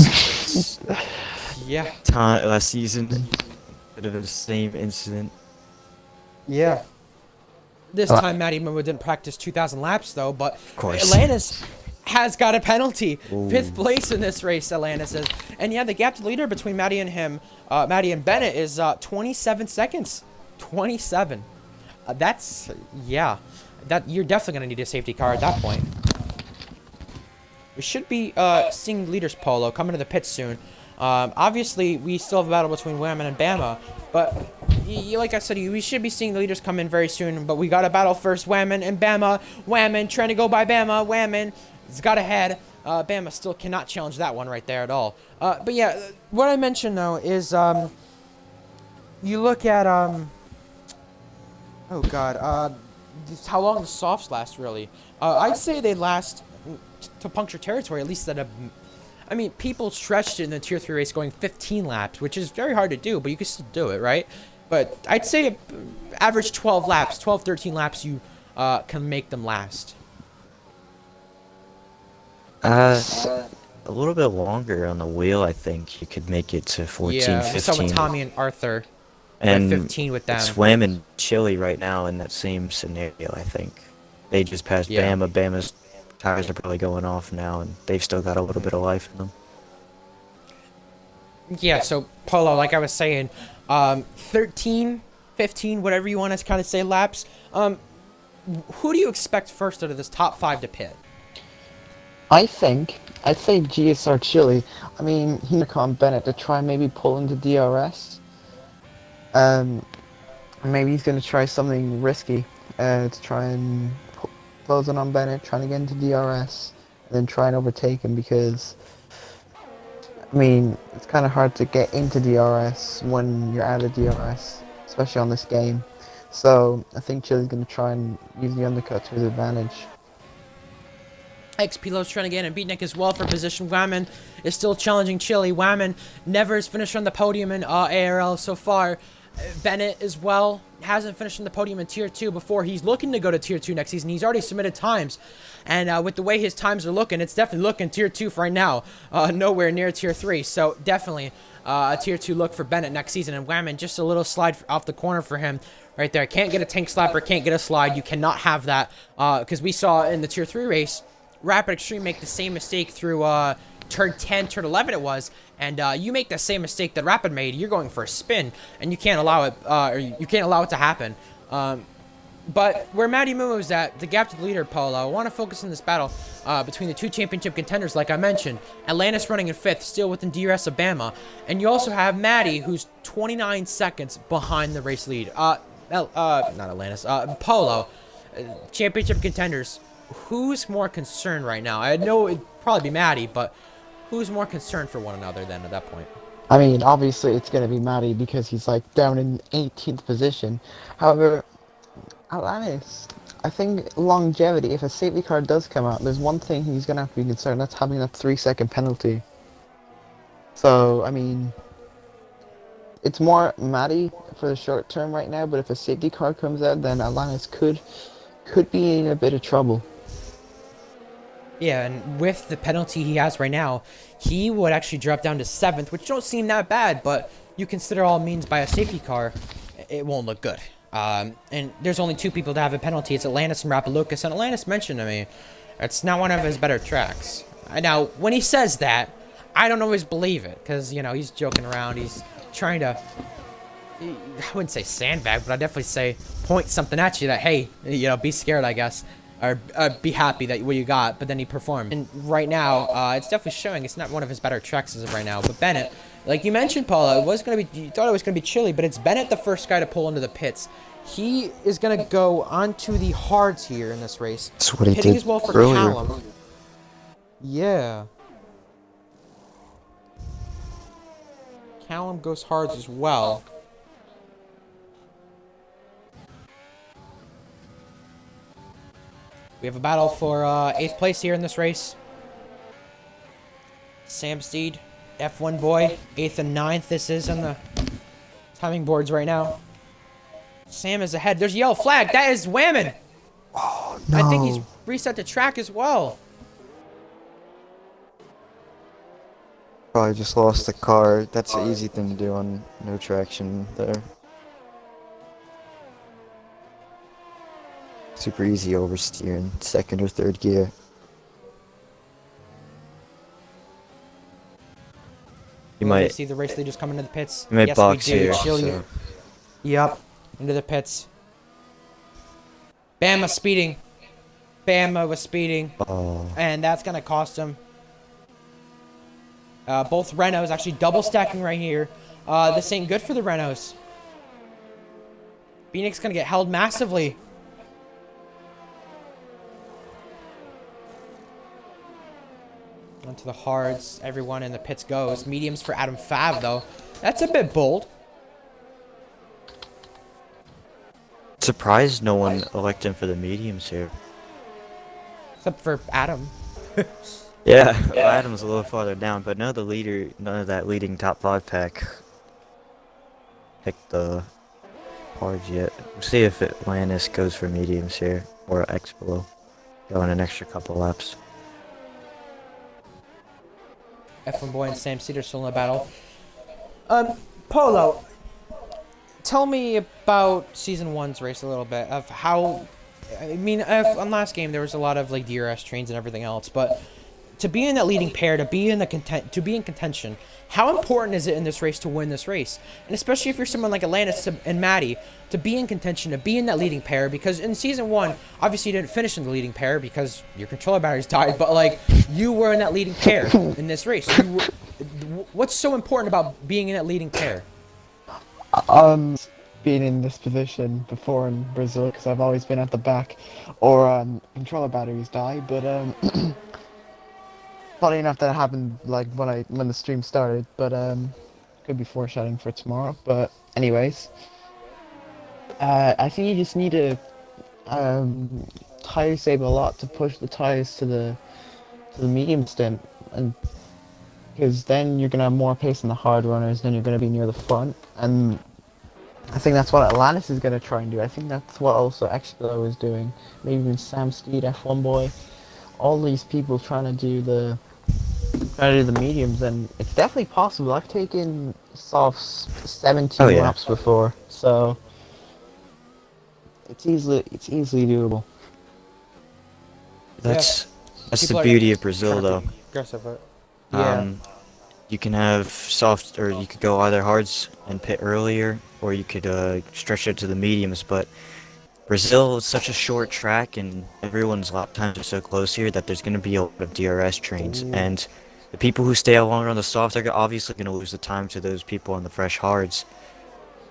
S3: season. Bit of the same incident.
S1: Yeah. This time, Matty Mumu didn't practice 2,000 laps, though, but
S3: of course.
S1: Atlantis has got a penalty. 5th place in this race, Atlantis is. And yeah, the gap to leader between Matty and him, Matty and Bennett, is 27 seconds. 27. That's, yeah. You're definitely going to need a safety car at that point. We should be seeing leaders polo coming to the pits soon. Obviously, we still have a battle between Whammon and Bama, but like I said, we should be seeing the leaders come in very soon. But we got a battle first, Whammon and Bama. Whammon trying to go by Bama. Whammon has got ahead. Bama still cannot challenge that one right there at all. But yeah, what I mentioned though is you look at oh god, how long the softs last really. I'd say they last to puncture territory at least at a. I mean, people stretched it in the Tier 3 race going 15 laps, which is very hard to do, but you can still do it, right? But I'd say average 12 laps, 12, 13 laps, you can make them last.
S3: A little bit longer on the wheel, I think. You could make it to 14,
S1: yeah,
S3: 15.
S1: so with Tommy and Arthur.
S3: And
S1: 15 with them.
S3: Swam and Chile right now in that same scenario, I think. They just passed Bama. Bama's tires are probably going off now, and they've still got a little bit of life in them.
S1: Yeah, so Polo, like I was saying, 13, 15, whatever you want to kind of say laps. Who do you expect first out of this top 5 to pit?
S2: I'd say GSR Chile. I mean, he on Bennett to try and maybe pull into DRS. Um, Maybe he's gonna try something risky to try and close in on Bennett, trying to get into DRS, and then try and overtake him because I mean it's kind of hard to get into DRS when you're out of DRS, especially on this game. So I think Chile's gonna try and use the undercut to his advantage.
S1: XPlo's trying to get in beatnik as well for position. Whammon is still challenging Chile. Whammon never has finished on the podium in ARL so far. Bennett as well hasn't finished on the podium in Tier 2 before. He's looking to go to Tier 2 next season. He's already submitted times. And with the way his times are looking, it's definitely looking Tier 2 for right now. Nowhere near Tier 3. So definitely a Tier 2 look for Bennett next season. And Whammon, just a little slide off the corner for him right there. Can't get a tank slapper, can't get a slide. You cannot have that because we saw in the Tier 3 race, Rapid Extreme make the same mistake through turn 10, turn 11 it was, and you make the same mistake that Rapid made, you're going for a spin, and you can't allow it, or you can't allow it to happen. But where Matty Mumo's at, the gap to the leader, Polo, I want to focus on this battle between the two championship contenders, like I mentioned. Atlantis running in 5th, still within DRS of Bama, and you also have Matty, who's 29 seconds behind the race lead. Not Atlantis, Polo, championship contenders. Who's more concerned right now? I know it'd probably be Matty, but who's more concerned for one another then at that point?
S2: I mean, obviously it's gonna be Matty because he's like down in 18th position. However, Alanis, I think longevity, if a safety car does come out, there's one thing he's going to have to be concerned, that's having a 3-second penalty. So, I mean, it's more Matty for the short term right now, but if a safety car comes out, then Alanis could be in a bit of trouble.
S1: Yeah, and with the penalty he has right now, he would actually drop down to 7th, which don't seem that bad, but you consider all means by a safety car, it won't look good. And there's only 2 people to have a penalty. It's Atlantis and Rapalucas, and Atlantis mentioned to me, it's not one of his better tracks. Now, when he says that, I don't always believe it, because, you know, he's joking around, he's trying to, I wouldn't say sandbag, but I'd definitely say point something at you that, hey, you know, be scared, I guess. Or be happy that what you got, but then he performed. And right now, it's definitely showing it's not one of his better tracks as of right now. But Bennett, like you mentioned, Paula, it was gonna be. You thought it was gonna be Chile, but it's Bennett the first guy to pull into the pits. He is gonna go onto the hards here in this race.
S3: That's what he
S1: hitting
S3: did
S1: as well for
S3: earlier.
S1: Callum. Yeah. Callum goes hards as well. We have a battle for 8th place here in this race. Sam Steed, F1 boy, 8th and 9th. This is on the timing boards right now. Sam is ahead. There's a yellow flag. That is Whammon.
S2: Oh, no.
S1: I think he's reset the track as well.
S3: Probably just lost the car. That's an easy thing to do on no traction there. Super easy oversteer in 2nd or 3rd gear. You might
S1: see the race leaders coming to the pits.
S3: You might
S1: Yes,
S3: box
S1: we do.
S3: here.
S1: Chill
S3: So.
S1: Yep, into the pits. Bama speeding. Bama was speeding,
S3: Oh.
S1: and that's gonna cost him. Both Renaults actually double stacking right here. This ain't good for the Renaults. Phoenix gonna get held massively. Onto the hards, everyone in the pits goes. Mediums for Adam Fav though. That's a bit bold.
S3: Surprised no one elected him for the mediums here.
S1: Except for Adam.
S3: Yeah, Adam's a little farther down, but none of that leading top 5 pack picked the cards yet. We'll see if Atlantis goes for mediums here, or X below, going an extra couple laps.
S1: F1 Boy and Sam Cedar still in the battle. Polo, tell me about Season 1's race a little bit, of how, I mean, on last game there was a lot of, like, DRS trains and everything else, but to be in that leading pair, to be in contention, how important is it in this race to win this race? And especially if you're someone like Atlantis and Maddie, to be in contention, to be in that leading pair, because in season 1, obviously you didn't finish in the leading pair because your controller batteries died, but like you were in that leading pair in this race. What's so important about being in that leading pair?
S2: Being in this position before in Brazil, because I've always been at the back, or controller batteries die. But funny enough, that happened like when the stream started. But could be foreshadowing for tomorrow. But anyways, I think you just need to tire save a lot to push the tires to the medium stint, and because then you're gonna have more pace in the hard runners, then you're gonna be near the front, and I think that's what Atlantis is going to try and do. I think that's what also Explo is doing. Maybe even Sam Steed, F1 Boy. All these people trying to do the mediums, and it's definitely possible. I've taken softs 17 laps before, so it's easily doable.
S3: That's the beauty of Brazil, though.
S1: Yeah.
S3: You can have soft, or you could go either hards and pit earlier, or you could stretch it to the mediums. But Brazil is such a short track, and everyone's lap times are so close here that there's going to be a lot of DRS trains.
S1: Ooh.
S3: And the people who stay out longer on the softs are obviously going to lose the time to those people on the fresh hards.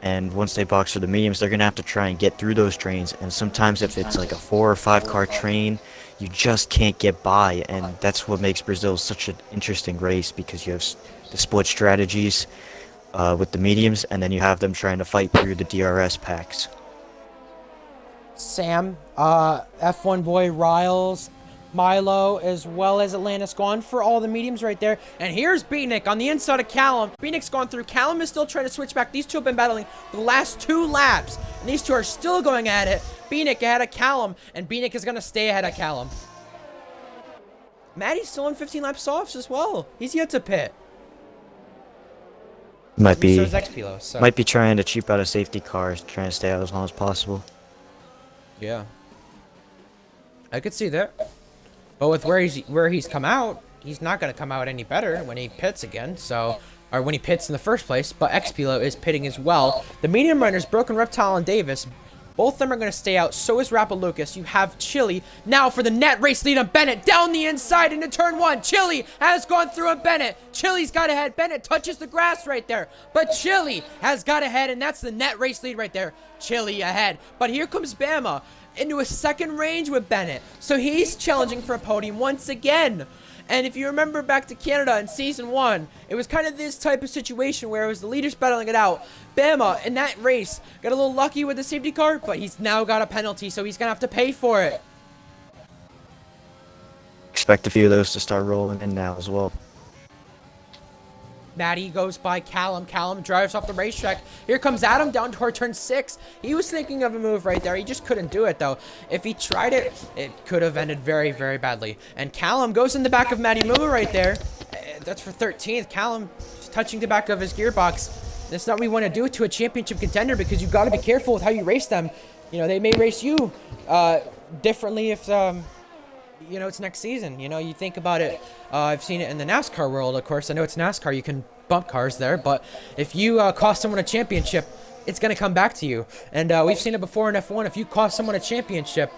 S3: And once they box for the mediums, they're going to have to try and get through those trains. And sometimes if it's like a 4 or 5 car train, you just can't get by. And that's what makes Brazil such an interesting race, because you have the split strategies with the mediums, and then you have them trying to fight through the DRS packs.
S1: Sam, F1 Boy, Riles, Milo, as well as Atlantis gone for all the mediums right there. And here's Beatnik on the inside of Callum. Beatnik's gone through. Callum is still trying to switch back. These two have been battling for the last 2 laps, and these two are still going at it. Beatnik ahead of Callum, and Beatnik is going to stay ahead of Callum. Maddie's still on 15 lap softs as well. He's yet to pit.
S3: Might be trying to cheap out a safety car, trying to stay out as long as possible.
S1: Yeah, I could see that. But with where he's come out, he's not going to come out any better when he pits again. So, or when he pits in the first place. But Xpilo is pitting as well. The medium runners, Broken Reptile and Davis, both of them are going to stay out. So is Rappa Lucas. You have Chili now for the net race lead on Bennett down the inside into turn 1. Chili has gone through on Bennett. Chili's got ahead. Bennett touches the grass right there, but Chili has got ahead, and that's the net race lead right there. Chili ahead, but here comes Bama into a second range with Bennett, so he's challenging for a podium once again. And if you remember back to Canada in Season 1, it was kind of this type of situation where it was the leaders battling it out. Bama, in that race, got a little lucky with the safety car, but he's now got a penalty, so he's going to have to pay for it.
S3: Expect a few of those to start rolling in now as well.
S1: Maddie goes by Callum. Callum drives off the racetrack. Here comes Adam down toward turn 6. He was thinking of a move right there. He just couldn't do it, though. If he tried it, it could have ended very, very badly. And Callum goes in the back of Maddie Muma right there. That's for 13th. Callum just touching the back of his gearbox. That's not what we want to do to a championship contender, because you've got to be careful with how you race them. You know, they may race you differently if... you know, it's next season. You know, you think about it. I've seen it in the NASCAR world, of course. I know it's NASCAR. You can bump cars there. But if you cost someone a championship, it's going to come back to you. And we've seen it before in F1. If you cost someone a championship,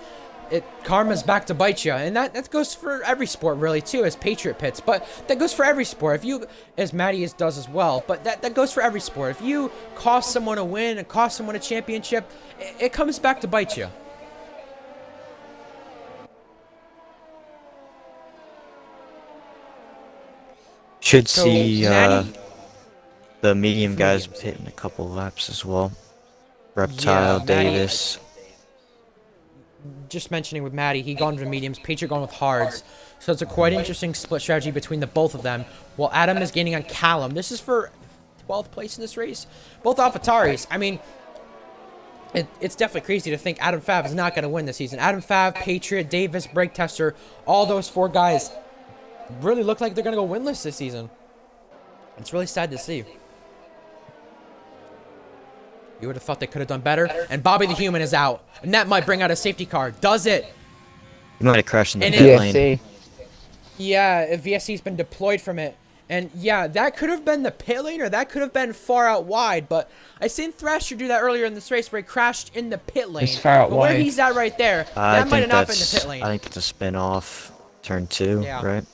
S1: karma's back to bite you. And that goes for every sport, really, too, as Patriot pits. But that goes for every sport. If you, as Maddie does as well. But that goes for every sport. If you cost someone a win and cost someone a championship, it comes back to bite you.
S3: Should see the medium guys hitting a couple laps as well. Reptile,
S1: yeah,
S3: Davis.
S1: Just mentioning with Maddie, he gone with mediums, Patriot gone with hards. So it's a quite interesting split strategy between the both of them. While Adam is gaining on Callum. This is for 12th place in this race. Both AlphaTauris. I mean, it's definitely crazy to think Adam Fab is not going to win this season. Adam Fab, Patriot, Davis, Brake Tester, all those 4 guys really look like they're going to go winless this season. It's really sad to see. You would have thought they could have done better. And Bobby the Human is out. And that might bring out a safety car. Does it?
S3: He might have crashed in the pit lane.
S1: Yeah, VSC's been deployed from it. And yeah, that could have been the pit lane, or that could have been far out wide, but I seen Thrasher do that earlier in this race where he crashed in the pit lane.
S2: It's far out
S1: But where
S2: wide.
S1: he's at right there,
S3: I
S1: that might have
S3: think
S1: not been the
S3: that's
S1: pit lane.
S3: I think that's a spin off turn 2,
S1: Yeah.
S3: right?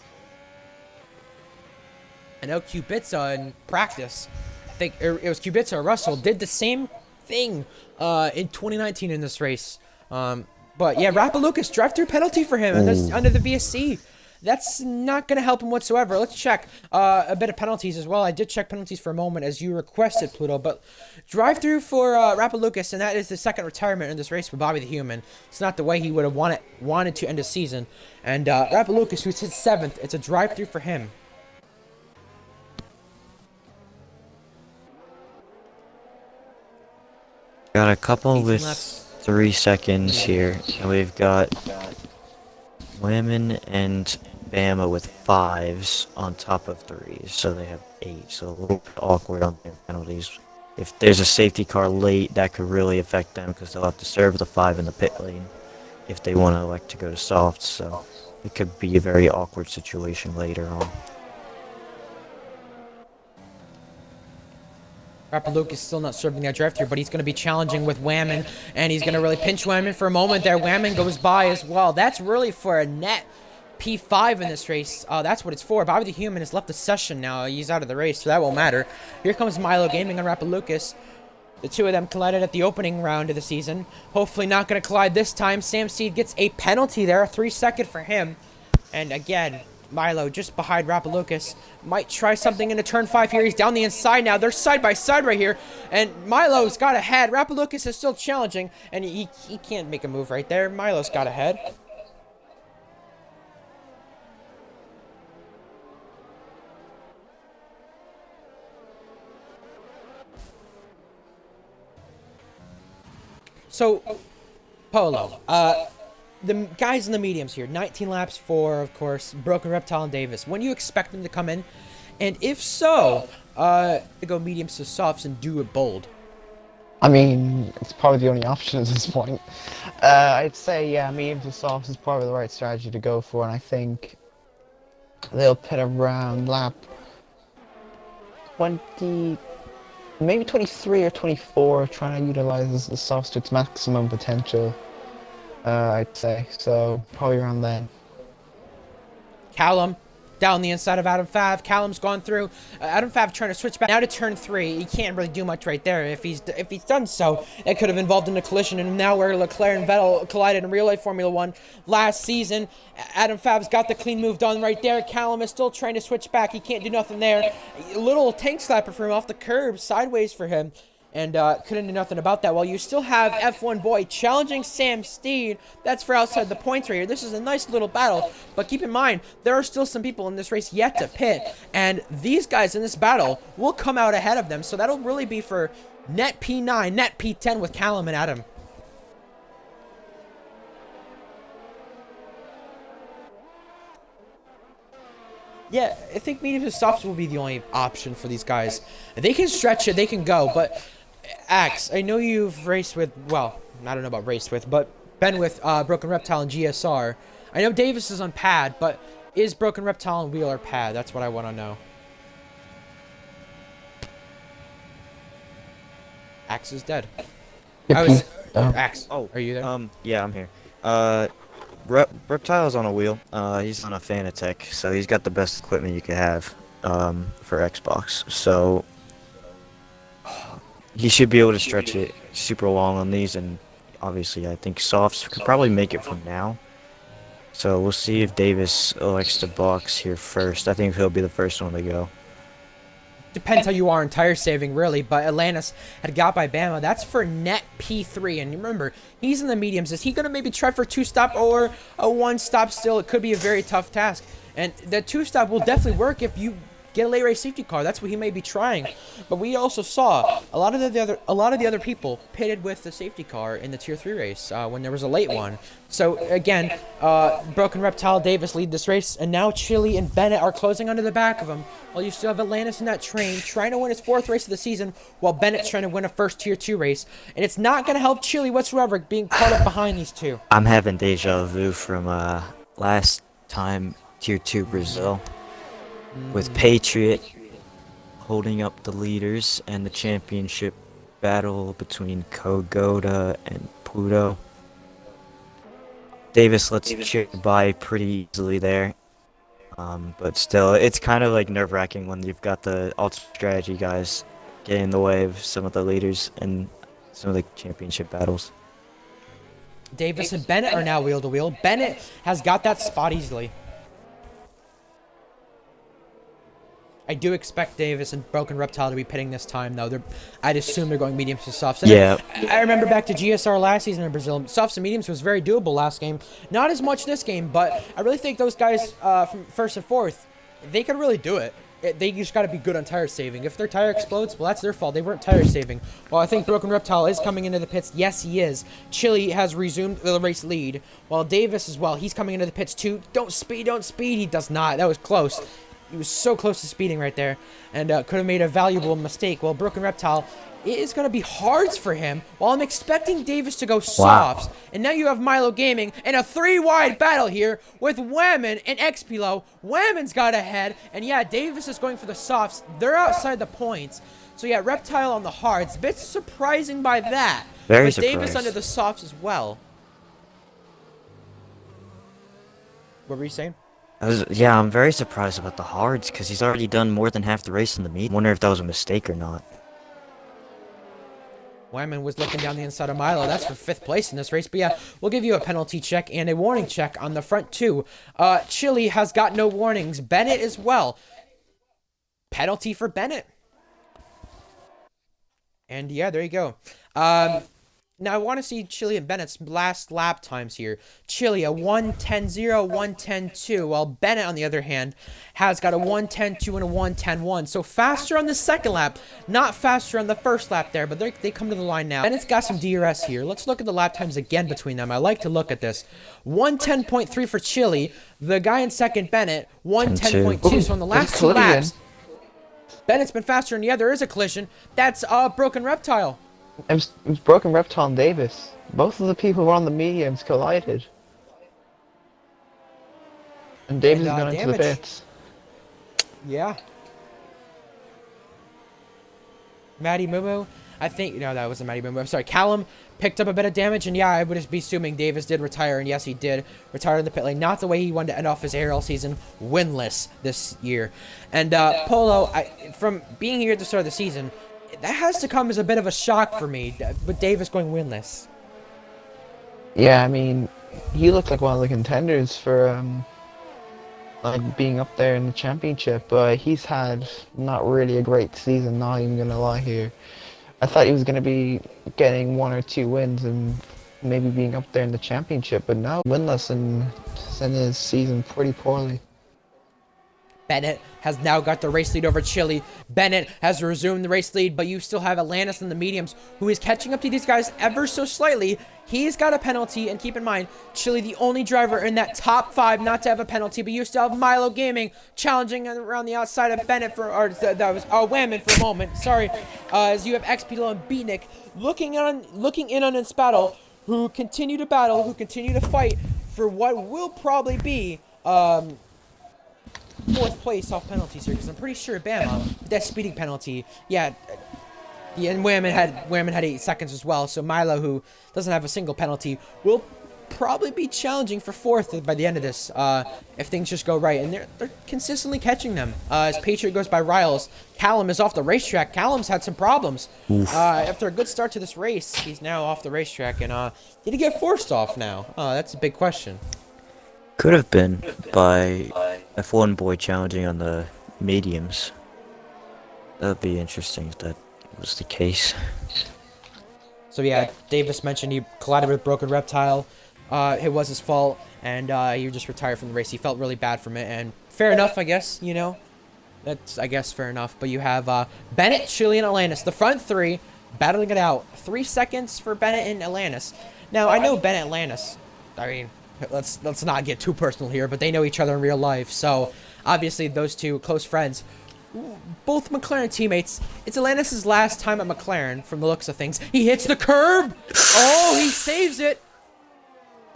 S1: I know Kubica in practice, I think it was Kubica or Russell, did the same thing in 2019 in this race. But yeah, Rappalucas drive-through penalty for him under the VSC. That's not going to help him whatsoever. Let's check a bit of penalties as well. I did check penalties for a moment as you requested, Pluto. But drive-through for Rappalucas, and that is the second retirement in this race for Bobby the Human. It's not the way he would have wanted to end the season. And Rappalucas, who's his 7th, it's a drive-through for him.
S3: Got a couple
S1: 18
S3: with
S1: laps.
S3: 3 seconds here, and we've got Women and Bama with 5s on top of 3s, so they have 8. So a little bit awkward on their penalties. If there's a safety car late, that could really affect them because they'll have to serve the 5 in the pit lane if they want to elect to go to softs. So it could be a very awkward situation later on.
S1: Rappalucas still not serving that drive-through, but he's going to be challenging with Whammon, and he's going to really pinch Whammon for a moment there. Whammon goes by as well. That's really for a net P5 in this race. That's what it's for. Bobby the Human has left the session now. He's out of the race, so that won't matter. Here comes Milo Gaming on Rappalucas. The two of them collided at the opening round of the season. Hopefully not going to collide this time. Sam Seed gets a penalty there, a 3-second for him. And again, Milo just behind Rappalucas might try something into turn 5 here. He's down the inside now. They're side by side right here, and Milo's got ahead. Rappalucas is still challenging, and he can't make a move right there. Milo's got ahead. So, Polo, the guys in the mediums here, 19 laps for, of course, Broken Reptile and Davis. When do you expect them to come in? And if so, to go mediums to softs and do it bold.
S2: I mean, it's probably the only option at this point. I'd say, yeah, medium to softs is probably the right strategy to go for, and I think they'll pit around lap 20, maybe 23 or 24, trying to utilize the softs to its maximum potential. I'd say, so probably around then.
S1: Callum down the inside of Adam Fav. Callum's gone through. Adam Fav trying to switch back now to turn 3. He can't really do much right there. If he's done so, it could have involved in a collision. And now where Leclerc and Vettel collided in real life Formula 1 last season, Adam Fav's got the clean move done right there. Callum is still trying to switch back. He can't do nothing there. A little tank slapper for him off the curb, sideways for him. And couldn't do nothing about that. While you still have F1 Boy challenging Sam Steed. That's for outside the points right here. This is a nice little battle. But keep in mind, there are still some people in this race yet to pit. And these guys in this battle will come out ahead of them. So that'll really be for net P9, net P10 with Callum and Adam. Yeah, I think mediums and softs will be the only option for these guys. They can stretch it, they can go, but Axe, I know you've raced with, well, I don't know about raced with, but been with Broken Reptile and GSR. I know Davis is on pad, but is Broken Reptile on wheel or pad? That's what I want to know. Axe is dead. Axe, are you there?
S3: Yeah, I'm here. Reptile's on a wheel. He's on a Fanatec, so he's got the best equipment you could have for Xbox. So he should be able to stretch it super long on these, and obviously I think softs could probably make it from now. So we'll see if Davis elects to box here first. I think he'll be the first one to go.
S1: Depends how you are in tire saving, really, but Atlantis had got by Bama. That's for net P3, and remember, he's in the mediums. Is he going to maybe try for 2-stop or a 1-stop still? It could be a very tough task, and the 2-stop will definitely work if you get a late race safety car. That's what he may be trying. But we also saw a lot of the other people pitted with the safety car in the Tier 3 race when there was a late one. So again, Broken Reptile, Davis lead this race, and now Chili and Bennett are closing under the back of him. While you still have Atlantis in that train trying to win his 4th race of the season, while Bennett's trying to win a first Tier 2 race. And it's not going to help Chili whatsoever being caught up behind these two.
S3: I'm having deja vu from last time Tier 2 Brazil, with Patriot holding up the leaders and the championship battle between Kogoda and Pluto. Davis lets Chip by pretty easily there. But still, it's kind of like nerve-wracking when you've got the alt strategy guys getting in the way of some of the leaders and some of the championship battles.
S1: Davis and Bennett are now wheel to wheel. Bennett has got that spot easily. I do expect Davis and Broken Reptile to be pitting this time, though. I'd assume they're going mediums to softs. And
S3: Yeah.
S1: I remember back to GSR last season in Brazil. Softs and mediums was very doable last game. Not as much this game, but I really think those guys from first and fourth, they could really do it. They just got to be good on tire saving. If their tire explodes, well, that's their fault. They weren't tire saving. Well, I think Broken Reptile is coming into the pits. Yes, he is. Chili has resumed the race lead, while Davis as well. He's coming into the pits too. Don't speed, don't speed. He does not. That was close. He was so close to speeding right there, and could have made a valuable mistake. Well, Broken Reptile, it is going to be hards for him, while I'm expecting Davis to go softs. And now you have Milo Gaming in a 3-wide battle here with Whammon and XPilo. Whammon's got ahead, and yeah, Davis is going for the softs. They're outside the points. So yeah, Reptile on the hards. A bit surprising by that.
S3: Very
S1: but Davis
S3: surprised.
S1: under the softs as well. What were you saying?
S3: Yeah, I'm very surprised about the hards because he's already done more than half the race in the meet. Wonder if that was a mistake or not.
S1: Wyman was looking down the inside of Milo. That's for 5th place in this race. But yeah, we'll give you a penalty check and a warning check on the front too. Chili has got no warnings. Bennett as well. Penalty for Bennett. And yeah, there you go. Now I want to see Chili and Bennett's last lap times here. Chili a 1:10.0, 1:10.2, while Bennett on the other hand has got a 1:10.2 and a 1:10.1. So faster on the second lap, not faster on the first lap there, but they come to the line now. Bennett's got some DRS here. Let's look at the lap times again between them. I like to look at this. 1:10.3 for Chili. The guy in second, Bennett, 1:10.2. So on the last 2 laps, Bennett's been faster, and yeah, there is a collision. That's Broken Reptile.
S2: It was Broken Reptile and Davis. Both of the people who were on the mediums collided. And Davis has gone into the pits.
S1: Yeah. Matty Mumu, I think, no, that wasn't Matty Mumu. I'm sorry, Callum picked up a bit of damage, and yeah, I would just be assuming Davis did retire, and yes, he did retire in the pit lane. Not the way he wanted to end off his ARL season, winless this year. And Polo, from being here at the start of the season, that has to come as a bit of a shock for me, with Davis going winless.
S2: Yeah, I mean, he looked like one of the contenders for like being up there in the championship, but he's had not really a great season, not even gonna lie here. I thought he was gonna be getting 1 or 2 wins and maybe being up there in the championship, but now winless and ending his season pretty poorly.
S1: Bennett has now got the race lead over Chili. Bennett has resumed the race lead, but you still have Atlantis in the mediums, who is catching up to these guys ever so slightly. He's got a penalty, and keep in mind, Chili the only driver in that top 5 not to have a penalty, but you still have Milo Gaming challenging around the outside of Bennett for, or that was Whammon for a moment. Sorry, as you have XPDL and Beatnik looking in on this battle, who continue to battle, who continue to fight for what will probably be 4th place off penalties here, because I'm pretty sure Bama, that speeding penalty, yeah, and Whammon had 8 seconds as well, so Milo, who doesn't have a single penalty, will probably be challenging for 4th by the end of this, if things just go right, and they're consistently catching them. As Patriot goes by Riles, Callum is off the racetrack. Callum's had some problems. After a good start to this race, he's now off the racetrack, and did he get forced off now? That's a big question.
S3: Could have been by F1 boy challenging on the mediums. That would be interesting if that was the case.
S1: So yeah, Davis mentioned he collided with Broken Reptile. It was his fault, and he just retired from the race. He felt really bad from it, and fair enough, I guess, you know. That's, I guess, fair enough. But you have Bennett, Chili, and Atlantis, the front 3, battling it out. 3 seconds for Bennett and Atlantis. Now, I know Bennett and Atlantis, I mean, let's not get too personal here, but they know each other in real life, so obviously those two close friends, both McLaren teammates. It's Atlantis' last time at McLaren from the looks of things. He hits the curb. Oh, he saves it.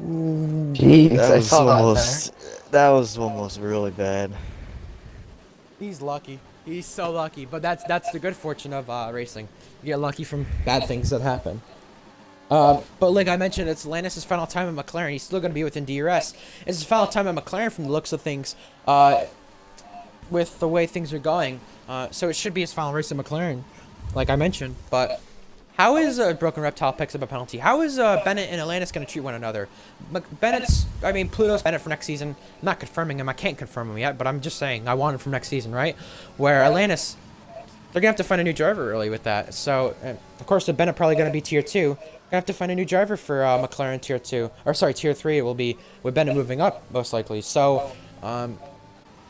S2: Jeez, I saw that there.
S3: That was almost really bad.
S1: He's lucky. He's so lucky. But that's the good fortune of racing. You get lucky from bad things that happen. But like I mentioned, it's Landis' final time at McLaren. He's still going to be within DRS. It's his final time at McLaren from the looks of things, with the way things are going. So it should be his final race at McLaren, like I mentioned. But how is Broken Reptile picks up a penalty? How is Bennett and Atlantis going to treat one another? Pluto's Bennett for next season. I'm not confirming him. I can't confirm him yet, but I'm just saying I want him for next season, right? Where Atlantis, they're going to have to find a new driver early with that. So, of course, the Bennett probably going to be tier 2. Gonna have to find a new driver for McLaren tier 2. Or, sorry, tier 3. It will be with Bennett moving up, most likely. So,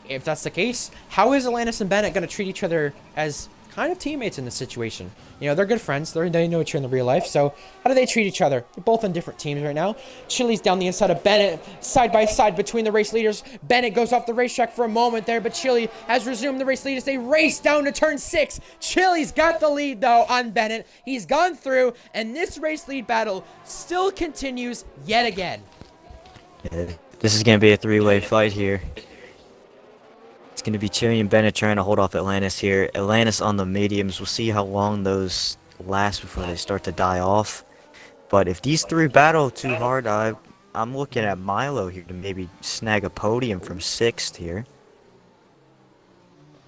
S1: if that's the case, how is Atlantis and Bennett going to treat each other as kind of teammates in this situation? You know, they're good friends. They know each other in the real life. So how do they treat each other? They're both on different teams right now. Chili's down the inside of Bennett, side by side between the race leaders. Bennett goes off the racetrack for a moment there, but Chili has resumed the race lead as they race down to turn 6. Chili's got the lead, though, on Bennett. He's gone through, and this race lead battle still continues yet again.
S3: Yeah, this is going to be a three-way fight here. It's going to be Chili and Bennett trying to hold off Atlantis here. Atlantis on the mediums. We'll see how long those last before they start to die off. But if these three battle too hard, I'm looking at Milo here to maybe snag a podium from 6th here.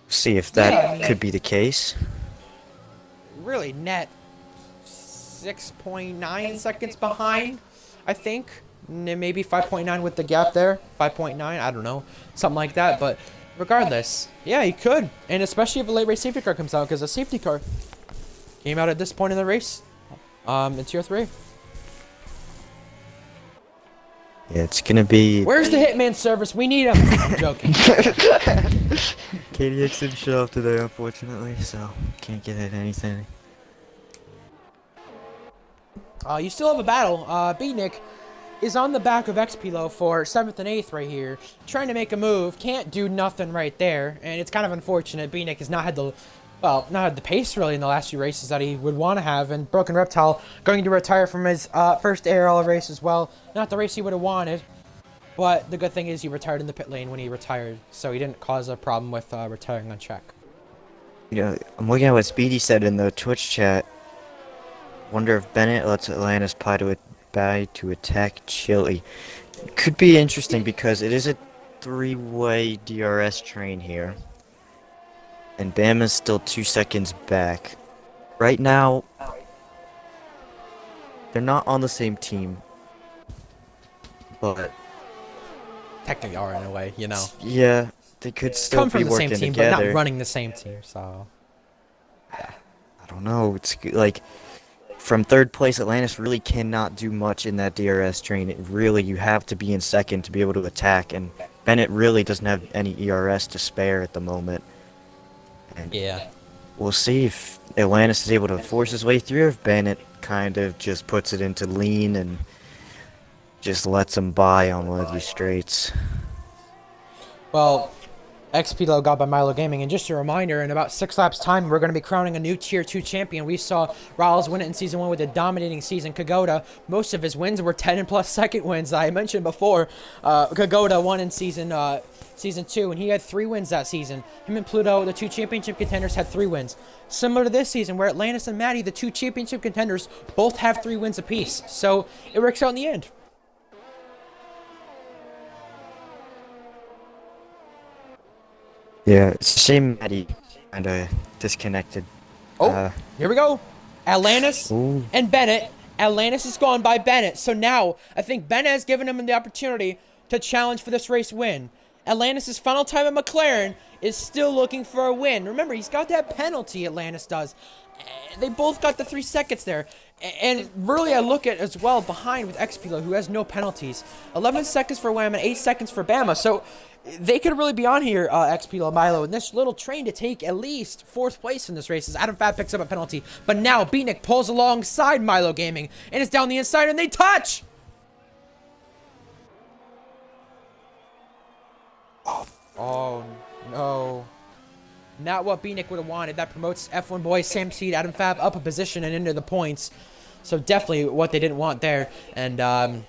S3: See if that could be the case.
S1: Really net 6.9 seconds behind, I think. Maybe 5.9 with the gap there. 5.9, I don't know. Something like that, but regardless, yeah, he could. And especially if a late race safety car comes out, because a safety car came out at this point in the race in tier 3.
S3: Yeah, it's gonna be...
S1: Where's the hitman service? We need him. I'm joking.
S3: KDX didn't show up today, unfortunately, so can't get at anything.
S1: You still have a battle. B-Nick is on the back of XPilo for 7th and 8th right here, trying to make a move. Can't do nothing right there, and it's kind of unfortunate. B-Nick has not had the pace really in the last few races that he would want to have, and Broken Reptile going to retire from his first ARL race as well. Not the race he would have wanted, but the good thing is he retired in the pit lane when he retired, so he didn't cause a problem with retiring on track.
S3: You know, I'm looking at what Speedy said in the Twitch chat. Wonder if Bennett lets Atlantis pie to attack Chili. Could be interesting because it is a three-way DRS train here. And Bama's still 2 seconds back. Right now, they're not on the same team. But
S1: Technically are in a way, you know.
S3: yeah, they could still
S1: Come
S3: be
S1: from the
S3: working
S1: same team,
S3: together.
S1: but not running the same team, so...
S3: I don't know. It's like from 3rd place, Atlantis really cannot do much in that DRS train. You have to be in 2nd to be able to attack, and Bennett really doesn't have any ERS to spare at the moment. And
S1: Yeah.
S3: we'll see if Atlantis is able to force his way through, if Bennett kind of just puts it into lean and just lets him by on one of these straights.
S1: Well, XPilo got by Milo Gaming, and just a reminder, in about 6 laps time, we're going to be crowning a new Tier 2 champion. We saw Riles win it in Season 1 with a dominating season. Kagoda, most of his wins were 10 and plus second wins. I mentioned before, Kagoda won in Season 2, and he had 3 wins that season. Him and Pluto, the 2 championship contenders, had 3 wins. Similar to this season, where Atlantis and Maddie, the 2 championship contenders, both have 3 wins apiece. So, it works out in the end.
S3: Yeah, it's a shame Maddie kind of disconnected.
S1: Oh, here we go. Atlantis
S3: Ooh.
S1: and Bennett. Atlantis is gone by Bennett. So now, I think Bennett has given him the opportunity to challenge for this race win. Atlantis' final time at McLaren is still looking for a win. Remember, he's got that penalty, Atlantis does. They both got the 3 seconds there. And really, I look at as well behind with XPilo, who has no penalties. 11 seconds for Wham and 8 seconds for Bama. So they could really be on here, XPilo and Milo, in this little train to take at least 4th place in this race as Adam Fab picks up a penalty. But now, Beatnik pulls alongside Milo Gaming and is down the inside, and they touch! Oh, no. Not what Beatnik would have wanted. That promotes F1 boy Sam Seed, Adam Fab up a position and into the points. So definitely what they didn't want there. And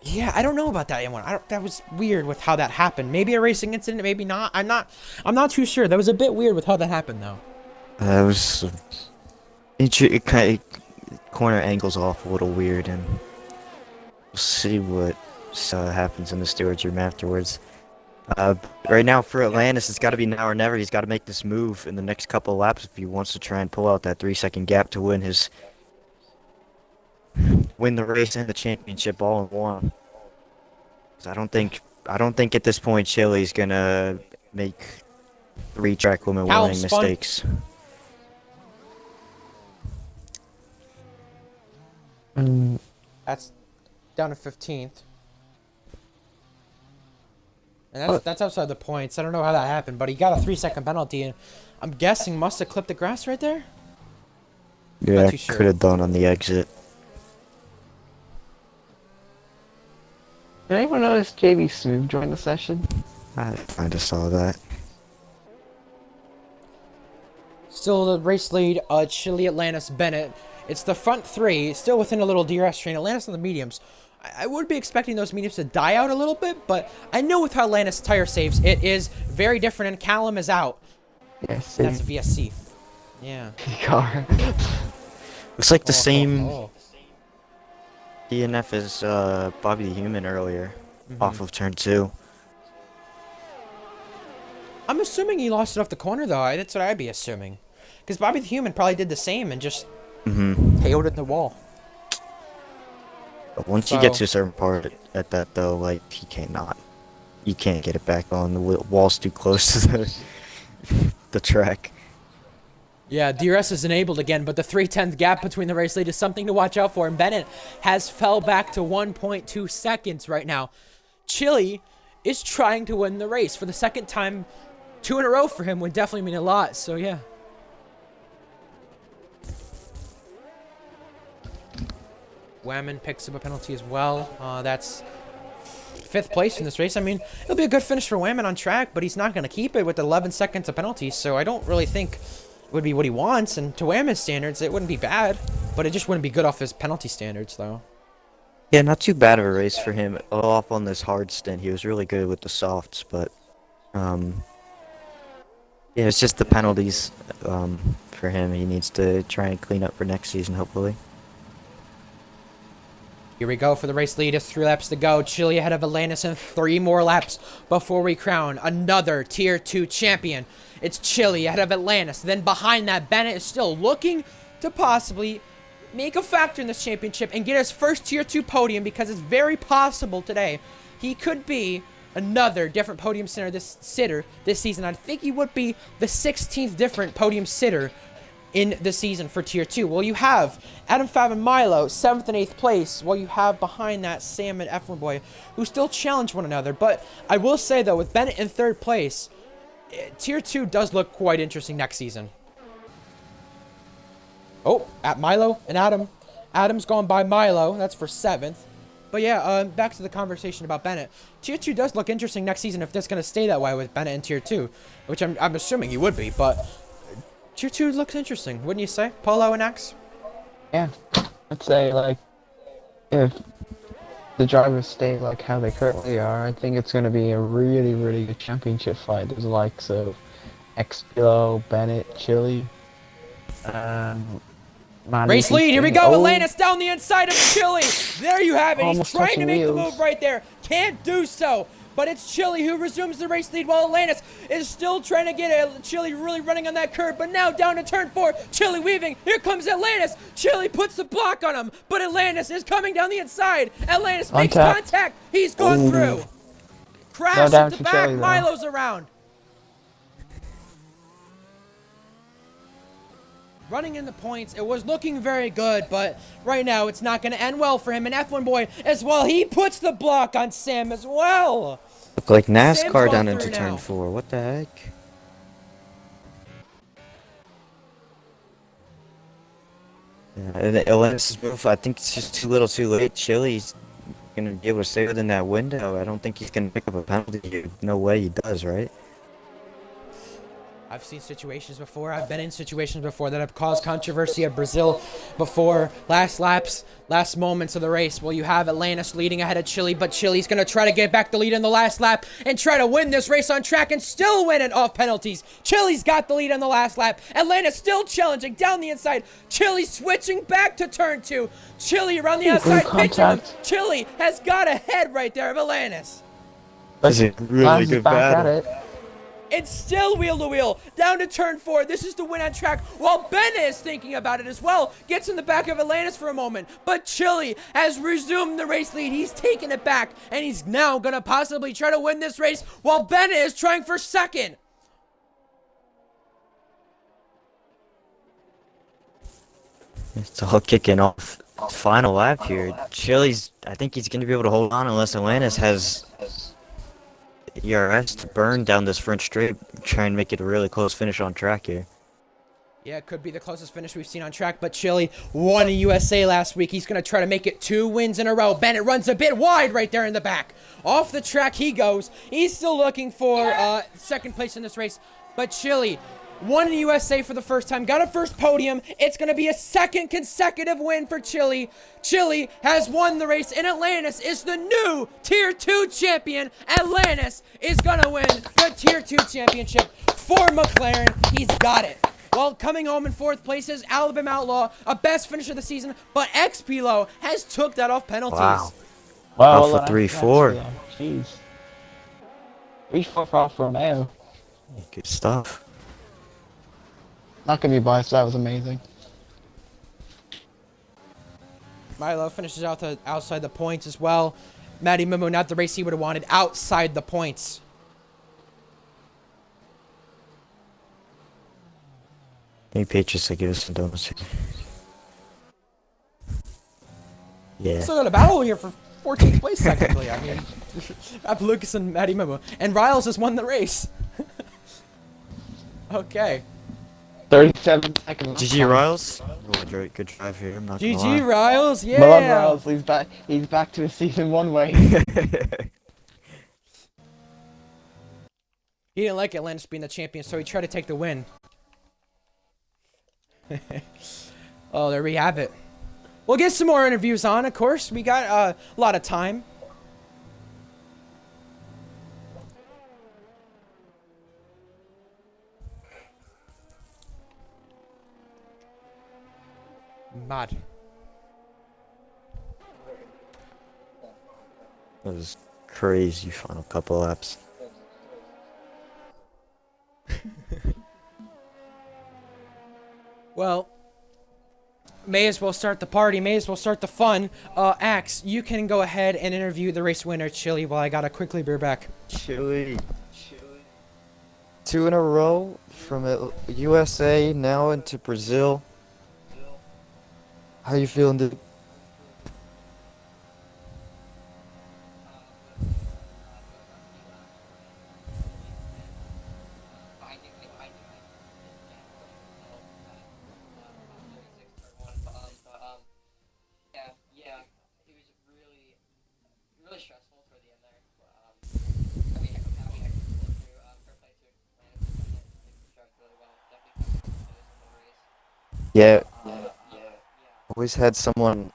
S1: Yeah, I don't know about that one. That was weird with how that happened. Maybe a racing incident, maybe not. I'm not too sure. That was a bit weird with how that happened, though.
S3: It was it kind of corner angles off a little weird, and we'll see what happens in the stewards room afterwards. Right now for Atlantis, it's got to be now or never. He's got to make this move in the next couple of laps if he wants to try and pull out that 3-second gap to win the race and the championship all in one. 'Cause I don't think at this point Chili's gonna make 3 track limit
S1: Callum
S3: warning
S1: spun.
S3: mistakes.
S1: That's down to 15th. And that's outside the points. I don't know how that happened, but he got a 3-second penalty, and I'm guessing must have clipped the grass right there.
S3: Yeah,
S1: Not too sure.
S3: could have done on the exit.
S2: Did anyone notice JB Smooth join the session?
S3: I kinda saw that.
S1: Still the race lead, Chile, Atlantis, Bennett. It's the front three, still within a little DRS train. Atlantis on the mediums. I would be expecting those mediums to die out a little bit, but I know with how Atlantis tire saves, it is very different, and Callum is out.
S2: Yes.
S1: That's a VSC. Yeah.
S2: car.
S3: Looks like the same
S1: Oh.
S3: DNF as Bobby the Human earlier, off of turn 2.
S1: I'm assuming he lost it off the corner, though. That's what I'd be assuming. Because Bobby the Human probably did the same and just KO'd it in the wall.
S3: But once you get to a certain part at that, though, like, you can't get it back on. The wall's too close to the track.
S1: Yeah, DRS is enabled again, but the 3/10 gap between the race lead is something to watch out for, and Bennett has fell back to 1.2 seconds right now. Chile is trying to win the race for the second time. 2 in a row for him would definitely mean a lot, so yeah. Whammon picks up a penalty as well. That's 5th place in this race. I mean, it'll be a good finish for Whammon on track, but he's not going to keep it with 11 seconds of penalty, so I don't really think it would be what he wants. And to Whammon's standards, it wouldn't be bad, but it just wouldn't be good off his penalty standards, though.
S3: Yeah, not too bad of a race for him. Off on this hard stint, he was really good with the softs, but yeah, it's just the penalties for him. He needs to try and clean up for next season, hopefully.
S1: Here we go for the race lead. It's 3 laps to go. Chile ahead of Atlantis in 3 more laps before we crown another Tier 2 champion. It's Chile ahead of Atlantis. Then behind that, Bennett is still looking to possibly make a factor in this championship and get his first Tier 2 podium, because it's very possible today he could be another different podium sitter this season. I think he would be the 16th different podium sitter in the season for Tier 2. Well, you have Adam Fav and Milo, 7th and 8th place, while you have behind that Sam and F1 Boy, who still challenge one another. But I will say, though, with Bennett in 3rd place, Tier 2 does look quite interesting next season. Oh, at Milo and Adam. Adam's gone by Milo. That's for 7th. But yeah, back to the conversation about Bennett. Tier 2 does look interesting next season if that's going to stay that way with Bennett in Tier 2, which I'm assuming he would be, but Tier 2 looks interesting, wouldn't you say, Polo and X?
S2: Yeah. I'd say, like, if the drivers stay like how they currently are, I think it's going to be a really, really good championship fight. There's the likes of Xpilo, Bennett, Chile.
S1: Race lead, here we go, Atlantis down the inside of Chile. There you have it, he's
S2: Almost
S1: trying to
S2: touching
S1: make the
S2: wheels.
S1: move right there. Can't do so, but it's Chile who resumes the race lead, while Atlantis is still trying to get it. Chile really running on that curve, but now down to turn 4, Chile weaving. Here comes Atlantis. Chile puts the block on him, but Atlantis is coming down the inside. Atlantis makes contact. He's gone through. Crash at the back,
S2: Chile,
S1: Milo's around. Running in the points, it was looking very good, but right now it's not going to end well for him. And F1 Boy as well, he puts the block on Sam as well.
S3: Look like
S1: Sam's
S3: NASCAR
S1: gone
S3: down
S1: through
S3: into
S1: now.
S3: turn 4. What the heck? Yeah, and Atlantis' move, I think it's just too little too late. Chile's gonna be able to stay within that window. I don't think he's gonna pick up a penalty. No way he does, right?
S1: I've seen situations before. I've been in situations before that have caused controversy at Brazil before. Last laps, last moments of the race. Well, you have Atlantis leading ahead of Chile, but Chile's going to try to get back the lead in the last lap and try to win this race on track and still win it off penalties. Chile's got the lead in the last lap. Atlantis still challenging down the inside. Chile switching back to turn 2. Chile around the outside, pitching him. Chile has got a head right there of Atlantis.
S3: That's a really good battle.
S1: It's still wheel to wheel, down to turn 4. This is the win on track, while Bennett is thinking about it as well. Gets in the back of Atlantis for a moment, but Chile has resumed the race lead. He's taken it back, and he's now going to possibly try to win this race, while Bennett is trying for second.
S3: It's all kicking off. Final lap here. Chile's, I think he's going to be able to hold on unless Atlantis has ERS to burn down this front straight, try and make it a really close finish on track here.
S1: Yeah, it could be the closest finish we've seen on track, but Chile won in USA last week. He's going to try to make it 2 wins in a row. Bennett runs a bit wide right there in the back. Off the track he goes. He's still looking for second place in this race, but Chile won in USA for the first time, got a first podium. It's going to be a second consecutive win for Chile. Chile has won the race, and Atlantis is the new Tier 2 champion. Atlantis is going to win the Tier 2 championship for McLaren. He's got it. Well, coming home in 4th place is Alabama Outlaw, a best finish of the season, but XPLO has took that off penalties.
S3: Wow.
S2: Well,
S3: Alpha 3-4.
S2: Jeez. 3-4 for Alfa Romeo.
S3: Good stuff.
S2: Not gonna be biased, that was amazing.
S1: Milo finishes out outside the points as well. Matty Mimo, not the race he would have wanted, outside the points.
S3: Maybe Patriots will give us some donuts here. Yeah.
S1: Still got a battle here for 14th place technically. I mean, I have Lucas and Matty Mimo. And Riles has won the race. Okay.
S2: 37 seconds.
S3: GG Riles. Really good drive here. I'm not gonna lie.
S1: GG Riles, yeah.
S2: Milan Riles, he's back to his season 1 way.
S1: He didn't like Atlantis being the champion, so he tried to take the win. Oh, there we have it. We'll get some more interviews on, of course. We got a lot of time. Mad.
S3: That was crazy final couple laps.
S1: Well, may as well start the party, may as well start the fun. Axe, you can go ahead and interview the race winner, Chile, while I gotta quickly be back.
S3: Chile. 2 in a row from USA now into Brazil. How you feeling, dude? Yeah. Always had someone.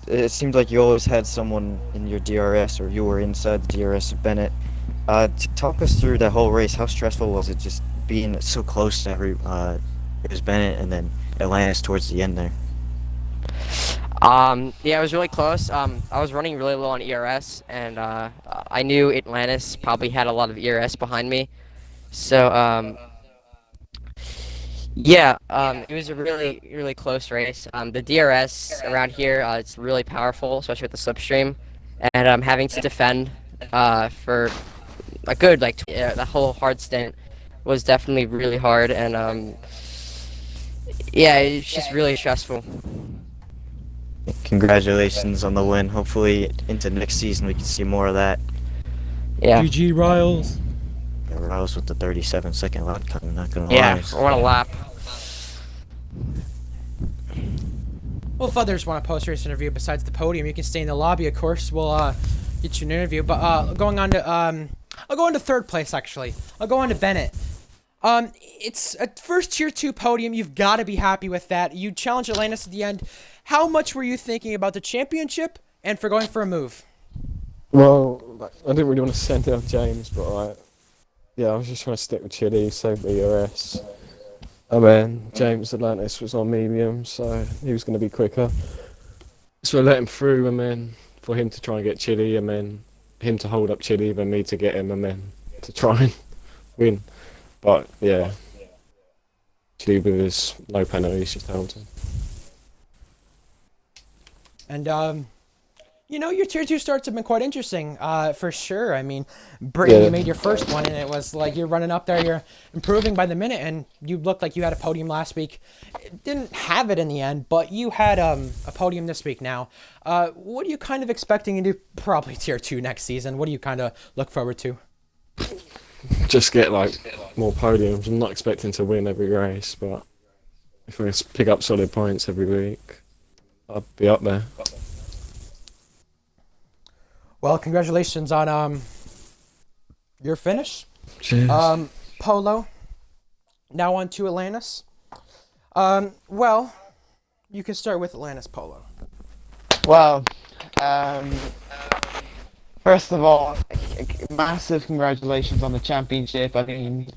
S3: It seemed like you always had someone in your DRS, or you were inside the DRS of Bennett. Talk us through that whole race. How stressful was it just being so close to every? It was Bennett and then Atlantis towards the end there.
S4: Yeah, it was really close. I was running really low on ERS, and I knew Atlantis probably had a lot of ERS behind me. So, yeah, it was a really, really close race. The DRS around here, it's really powerful, especially with the slipstream, and having to defend for a good, the whole hard stint was definitely really hard, and yeah, it's just really stressful.
S3: Congratulations on the win. Hopefully into next season we can see more of that.
S4: Yeah.
S1: GG Riles.
S3: Yeah, Riles with the 37-second lap time, not gonna
S4: Yeah,
S3: lie.
S4: what a lap.
S1: Well, if others want a post-race interview besides the podium, you can stay in the lobby, of course. We'll get you an interview. But going on to I'll go into third place actually. I'll go on to Bennett. It's a first tier 2 podium. You've got to be happy with that. You challenged Atlantis at the end. How much were you thinking about the championship and for going for a move?
S5: Well, like, I didn't really want to send out James, but like, yeah, I was just trying to stick with Chile, save the ERS. And then James Atlantis was on medium, so he was going to be quicker. So I let him through, and then for him to try and get Chile, and then him to hold up Chile, then me to get him, and then to try and win. But yeah, Chile with his no penalties just held him.
S1: And you know, your tier 2 starts have been quite interesting, for sure. I mean, Britain,
S5: Yeah.
S1: you made your first one, and it was like you're running up there, you're improving by the minute, and you looked like you had a podium last week. Didn't have it in the end, but you had a podium this week now. What are you kind of expecting to do? Probably tier 2 next season. What do you kind of look forward to?
S5: Just get like more podiums. I'm not expecting to win every race, but if we pick up solid points every week, I'll be up there.
S1: Well, congratulations on your finish.
S5: Cheers.
S1: Polo. Now on to Atlantis. Well, you can start with Atlantis, Polo.
S2: Well, first of all, massive congratulations on the championship. I mean,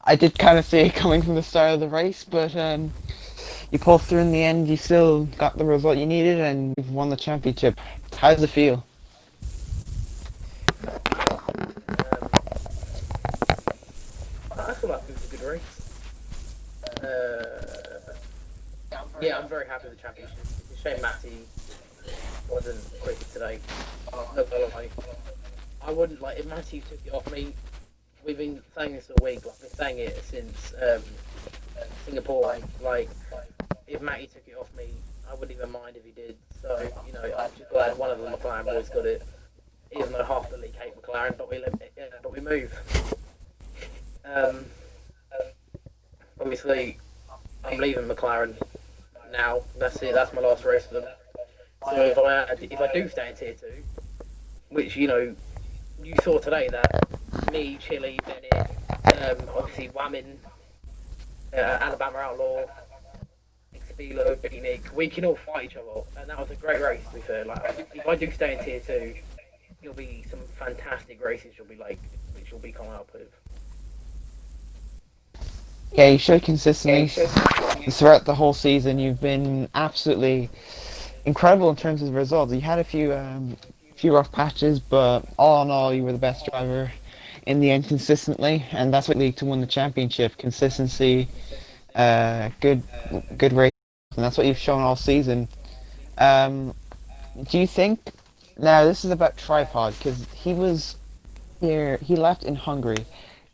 S2: I did kind of see it coming from the start of the race, but you pulled through in the end. You still got the result you needed, and you've won the championship. How does it feel?
S6: I feel like it was a good race. Yeah, I'm very happy with the championship. It's a shame Matty wasn't quick today. No bother, mate. I wouldn't like if Matty took it off me. We've been saying this all week. Like, I've been saying it since Singapore. Like, if Matty took it off me, I wouldn't even mind if he did. So, you know, I'm just glad one of the McLaren boys got it. Even though half the league hate McLaren, but we move. Obviously, I'm leaving McLaren now. That's it. That's my last race for them. So if I do stay in tier 2, which you know, you saw today that me, Chile, Bennett, obviously Whamming, Alabama Outlaw, Expelo, Beatnik, we can all fight each other, and that was a great race. To be fair, like if I do stay in tier 2, it'll be some fantastic races. Which you'll be coming up with.
S2: Yeah, you showed consistency throughout the whole season. You've been absolutely incredible in terms of results. You had a few rough patches, but all in all, you were the best driver in the end consistently, and that's what league to win the championship. Consistency, good race, and that's what you've shown all season. Do you think now this is about Tripod because he was here? He left in Hungary.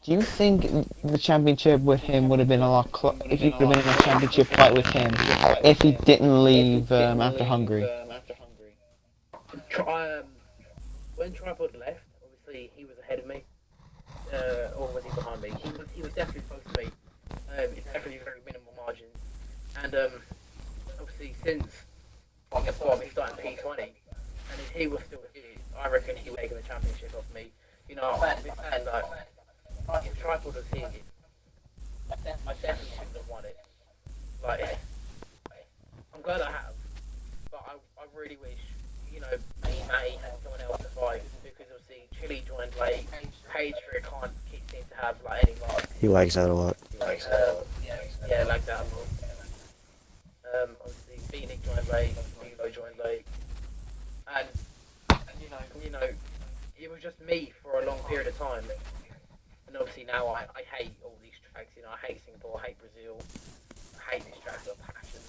S2: Do you think the championship with him would have been a lot if you could have been in a championship fight with him if he didn't leave after Hungary?
S6: When Tripod left, obviously he was ahead of me, or was he behind me? He was definitely supposed to be. It's definitely very minimal margins, and obviously since Singapore, we started P20, and if he was still here, I reckon he would have taken the championship off me. You know, I've been saying like. If Tripod was here, I definitely shouldn't have won it. Like, I'm glad I have, but I really wish, you know, me, Matty, and someone else to fight, because obviously Chile joined late, Page can't seem to have like any luck.
S3: He likes that a lot.
S6: Yeah, like that a lot. Obviously Beatnik joined late, Milo joined late, and you know, it was just me for a long period of time. And obviously now I hate all these tracks, you know, I hate Singapore, I hate Brazil, I hate these tracks with passion.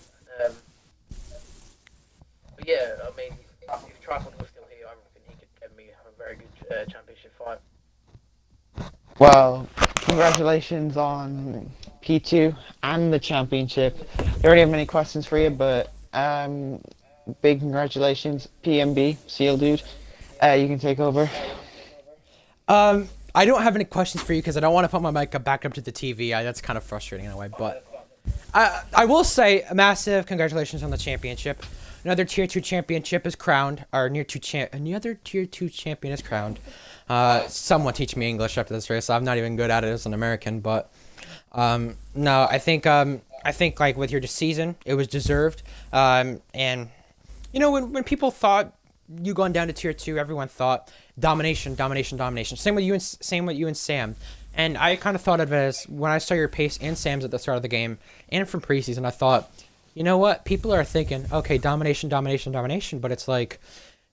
S6: But yeah, I mean, if Tripod was still here, I reckon he could give me a very good championship fight.
S2: Well, congratulations on P2 and the championship. I already have many questions for you, but big congratulations, PMB, Seal Dude. You can take over.
S1: I don't have any questions for you because I don't want to put my mic back up to the TV. That's kind of frustrating in a way, but I will say a massive congratulations on the championship. Another tier 2 championship is crowned, or another tier 2 champion is crowned. Someone teach me English after this race. I'm not even good at it as an American, but no, I think like with your season, it was deserved. And you know, when people thought you going down to tier 2, everyone thought domination, domination, domination. Same with you and Sam. And I kind of thought of it as when I saw your pace and Sam's at the start of the game and from preseason, I thought, you know what? People are thinking, okay, domination, domination, domination, but it's like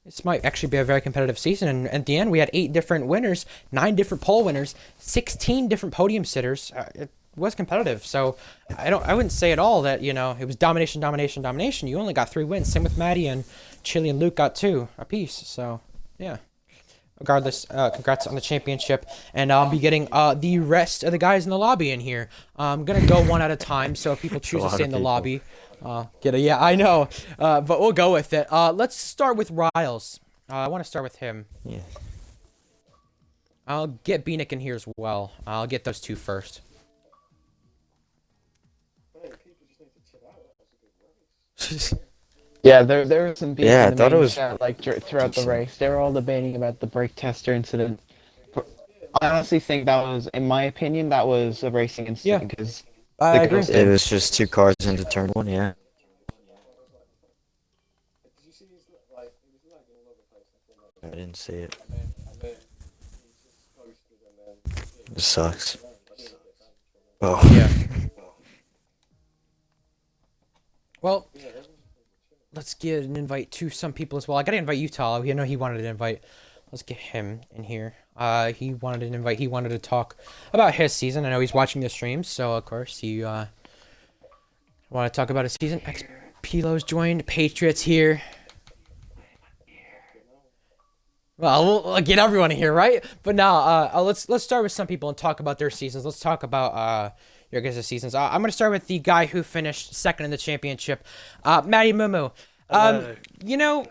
S1: this might actually be a very competitive season. And at the end, we had 8 different winners, 9 different pole winners, 16 different podium sitters. It was competitive. So I wouldn't say at all that, you know, it was domination, domination, domination. You only got 3 wins. Same with Maddie, and Chili and Luke got 2 apiece. So yeah. Regardless, congrats on the championship, and I'll be getting the rest of the guys in the lobby in here. I'm gonna go one at a time, so if people choose to stay in the lobby, yeah, I know, but we'll go with it. Let's start with Riles. I want to start with him.
S3: Yeah.
S1: I'll get Beanick in here as well. I'll get those 2 first.
S2: Yeah, there was some beef
S3: Yeah,
S2: in
S3: I
S2: the
S3: thought it
S2: main
S3: was
S2: chat, like throughout the race. They were all debating about the brake tester incident. I honestly think that was, in my opinion, that was a racing incident because
S1: I agree.
S3: It was just 2 cars into turn 1, yeah. I didn't see it. This sucks. Oh.
S1: Yeah. Well, let's get an invite to some people as well. I gotta invite Utah. I know he wanted an invite. Let's get him in here. He wanted an invite. He wanted to talk about his season. I know he's watching the stream, so of course he want to talk about his season. Pilo's joined. Patriots here. Well, we'll get everyone in here, right? But now, let's start with some people and talk about their seasons. Let's talk about your guys' seasons. I'm gonna start with the guy who finished second in the championship, Matty Mumu. You know,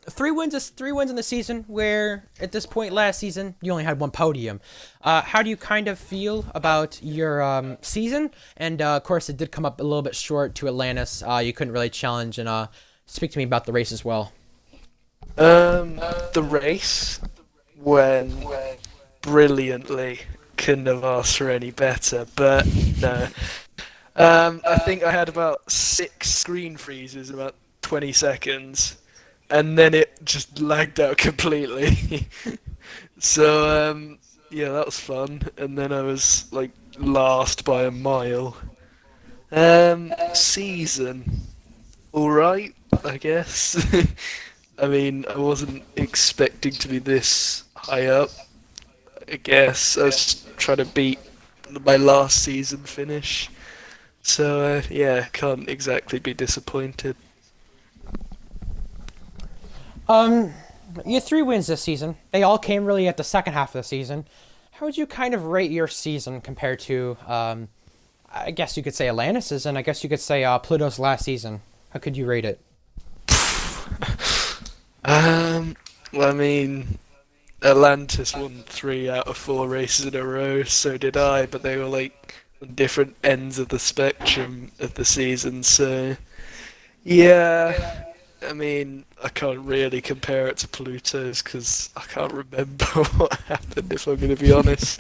S1: 3 wins in the season. Where at this point last season you only had 1 podium. How do you kind of feel about your season? And of course, it did come up a little bit short to Atlantis. You couldn't really challenge, and speak to me about the race as well.
S7: The race went brilliantly. Couldn't have asked for any better, but no. I think I had about 6 screen freezes, about 20 seconds, and then it just lagged out completely. So, yeah, that was fun, and then I was, like, last by a mile. Season. Alright, I guess. I mean, I wasn't expecting to be this high up. I guess I was trying to beat my last season finish. So, yeah, can't exactly be disappointed.
S1: You had 3 wins this season. They all came really at the second half of the season. How would you kind of rate your season compared to, I guess you could say Atlantis', and I guess you could say Pluto's last season? How could you rate it?
S7: Well, I mean, Atlantis won 3 out of 4 races in a row, so did I, but they were like on different ends of the spectrum of the season, so yeah, I mean, I can't really compare it to Pluto's because I can't remember what happened, if I'm going to be honest.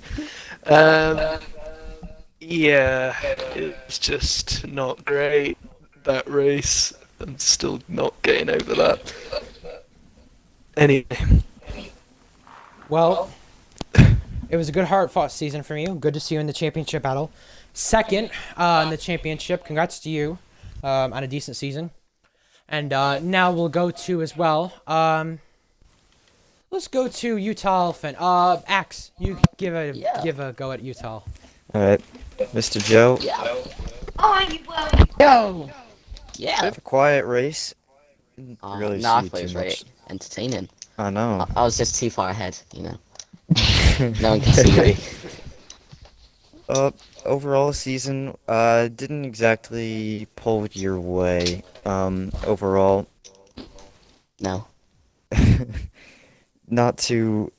S7: Yeah, it was just not great, that race. I'm still not getting over that. Anyway.
S1: Well, it was a good hard-fought season for you. Good to see you in the championship battle. Second in the championship. Congrats to you on a decent season. And now we'll go to as well. Let's go to Utah Elephant. Axe, you give a go at Utah.
S3: All right, Mr. Joe.
S2: Yo!
S4: Yeah.
S3: A quiet race. Didn't really
S4: no, I
S3: see
S4: thought it was
S3: too
S4: very
S3: much.
S4: entertaining.
S3: I know.
S4: I was just too far ahead, you know. No one can see me.
S3: Overall season, didn't exactly pull your way. Overall,
S4: No.
S3: not too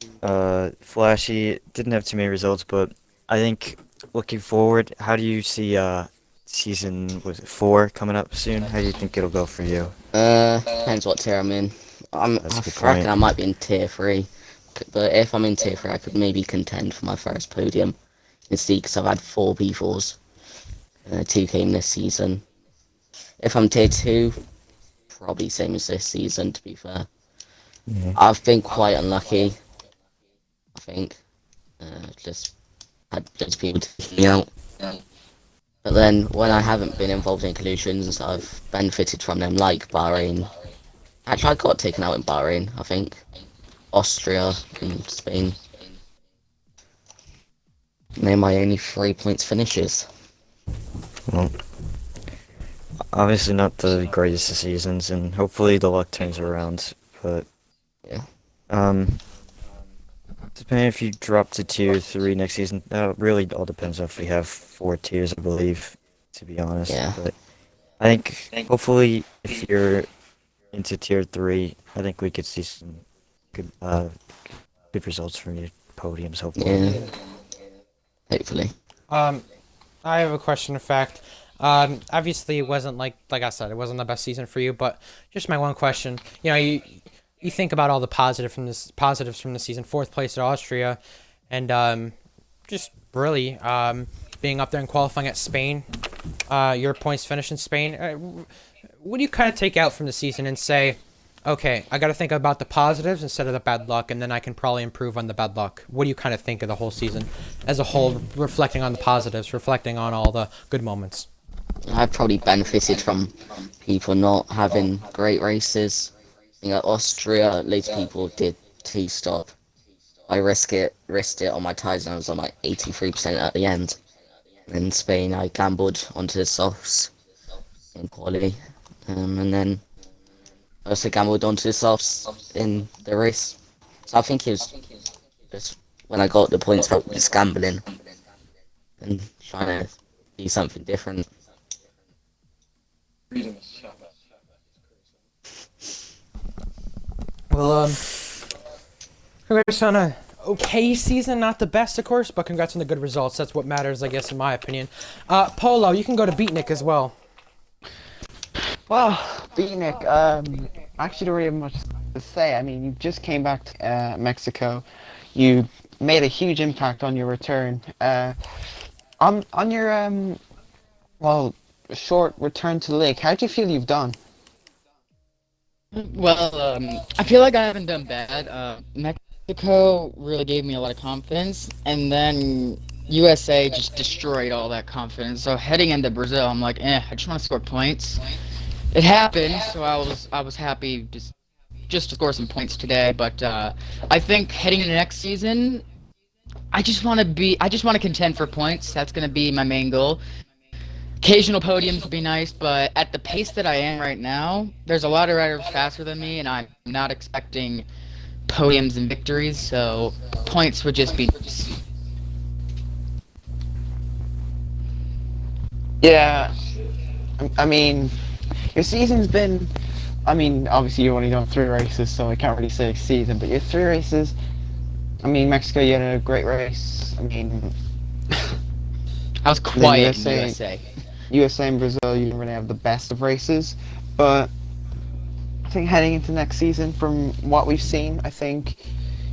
S3: flashy. Didn't have too many results, but I think looking forward, how do you see season, was it 4 coming up soon? How do you think it'll go for you?
S4: Depends what tier I'm in. I
S3: That's a good
S4: reckon
S3: point.
S4: I might be in tier 3.
S8: but if I'm in tier 3, I could maybe contend for my first podium in C because I've had 4 P4s. 2 came this season. If I'm tier 2, probably same as this season, to be fair.
S3: Yeah.
S8: I've been quite unlucky, I think. Just had loads of people taking me out. But then, when I haven't been involved in collisions, I've benefited from them, like Bahrain. Actually, I got taken out in Bahrain, I think. Austria and Spain. And they're my only 3 points finishes.
S3: Well, obviously not the greatest of seasons, and hopefully the luck turns around. But
S8: Yeah.
S3: depending if you drop to tier 3 next season, really all depends on if we have 4 tiers, I believe, to be honest.
S8: Yeah.
S3: But I think hopefully if you're into tier 3, I think we could see some good results from your podiums, hopefully.
S8: Yeah. Hopefully.
S1: I have a question of fact. Obviously it wasn't like I said, it wasn't the best season for you, but just my one question. You know, you think about all the positives from the season, 4th place at Austria, and just really being up there and qualifying at Spain. Your points finish in Spain. What do you kind of take out from the season and say, okay, I got to think about the positives instead of the bad luck, and then I can probably improve on the bad luck? What do you kind of think of the whole season as a whole, reflecting on the positives, reflecting on all the good moments?
S8: I've probably benefited from people not having great races. You know, Austria, loads of people did 2-stop. I risked it on my tyres, and I was on like 83% at the end. In Spain, I gambled onto the softs in quality, and then I also gambled onto the softs in the race. So I think it was just when I got the points, I was gambling and trying to do something different.
S1: Well, congrats on a okay season, not the best, of course, but congrats on the good results. That's what matters, I guess, in my opinion. Polo, you can go to Beatnik as well.
S2: Well, Beatnik, I actually don't really have much to say. I mean, you just came back to Mexico. You made a huge impact on your return. On your well, short return to the league, how do you feel you've done?
S9: Well, I feel like I haven't done bad. Mexico really gave me a lot of confidence, and then USA just destroyed all that confidence. So heading into Brazil, I'm like, I just want to score points. It happened, so I was happy just to score some points today. But I think heading into next season, I just want to contend for points. That's gonna be my main goal. Occasional podiums would be nice, but at the pace that I am right now, there's a lot of riders faster than me, and I'm not expecting podiums and victories, so points would just be nice.
S2: Yeah, I mean, your season's been. I mean, obviously you've only done 3 races, so I can't really say season. But your 3 races. I mean, Mexico, you had a great race. I mean,
S9: I was quiet in USA.
S2: USA and Brazil, you didn't really have the best of races, but I think heading into next season, from what we've seen, I think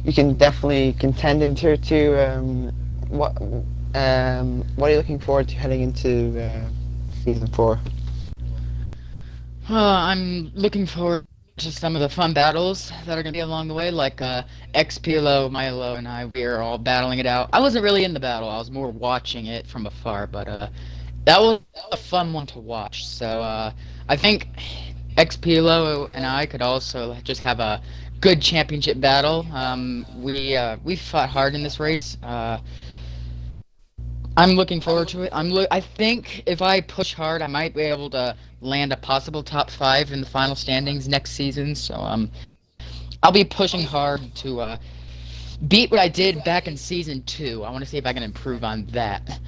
S2: you can definitely contend in tier 2. What are you looking forward to heading into season 4?
S9: I'm looking forward to some of the fun battles that are going to be along the way, like XPLO, Milo, and we are all battling it out. I wasn't really in the battle, I was more watching it from afar, but that was a fun one to watch. So I think XPLO and I could also just have a good championship battle. We fought hard in this race. I'm looking forward to it. I think if I push hard, I might be able to land a possible top 5 in the final standings next season. So I'll be pushing hard to beat what I did back in season 2. I want to see if I can improve on that.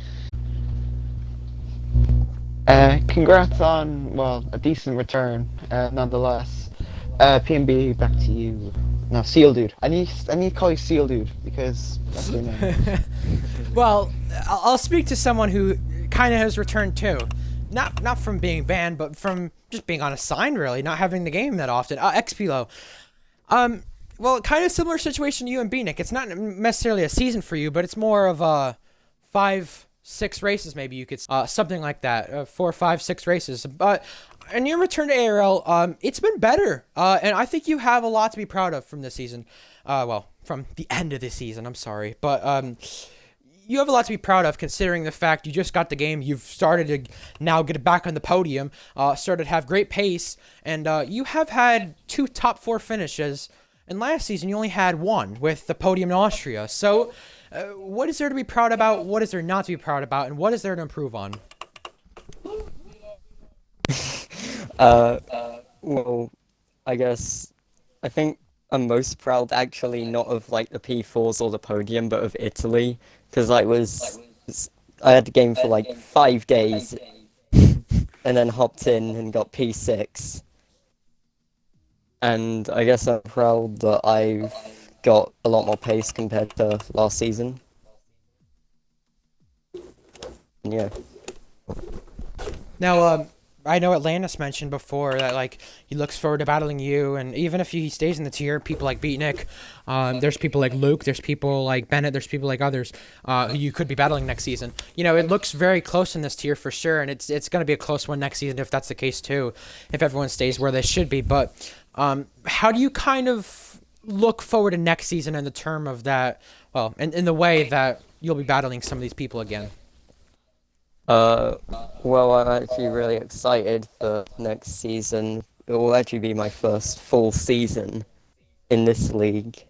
S2: Congrats on, well, a decent return, nonetheless. PMB, back to you. No, Seal Dude. I need to call you Seal Dude, because that's your name.
S1: Well, I'll speak to someone who kind of has returned too. Not from being banned, but from just being unassigned, really, not having the game that often. XPLO. well, kind of similar situation to you and B, Nick. It's not necessarily a season for you, but it's more of a 5, 6 races, maybe you could, something like that, 4, 5, 6 races. But in your return to ARL, it's been better, and I think you have a lot to be proud of from this season. Well, from the end of the season, I'm sorry, but you have a lot to be proud of considering the fact you just got the game, you've started to now get back on the podium, started to have great pace, and you have had 2 top 4 finishes, and last season you only had 1 with the podium in Austria. So what is there to be proud about, what is there not to be proud about, and what is there to improve on?
S10: Well, I think I'm most proud actually not of like the P4s or the podium, but of Italy, because I had the game for like 5 days, and then hopped in and got P6, and I guess I'm proud that I've got a lot more pace compared to last season. Yeah.
S1: Now, I know Atlantis mentioned before that, like, he looks forward to battling you, and even if he stays in the tier, people like Beatnik, there's people like Luke, there's people like Bennett, there's people like others who you could be battling next season. You know, it looks very close in this tier for sure, and it's going to be a close one next season if that's the case too, if everyone stays where they should be. But how do you kind of look forward to next season in the term of that, well, in the way that you'll be battling some of these people again?
S10: Well, I'm actually really excited for next season. It will actually be my first full season in this league.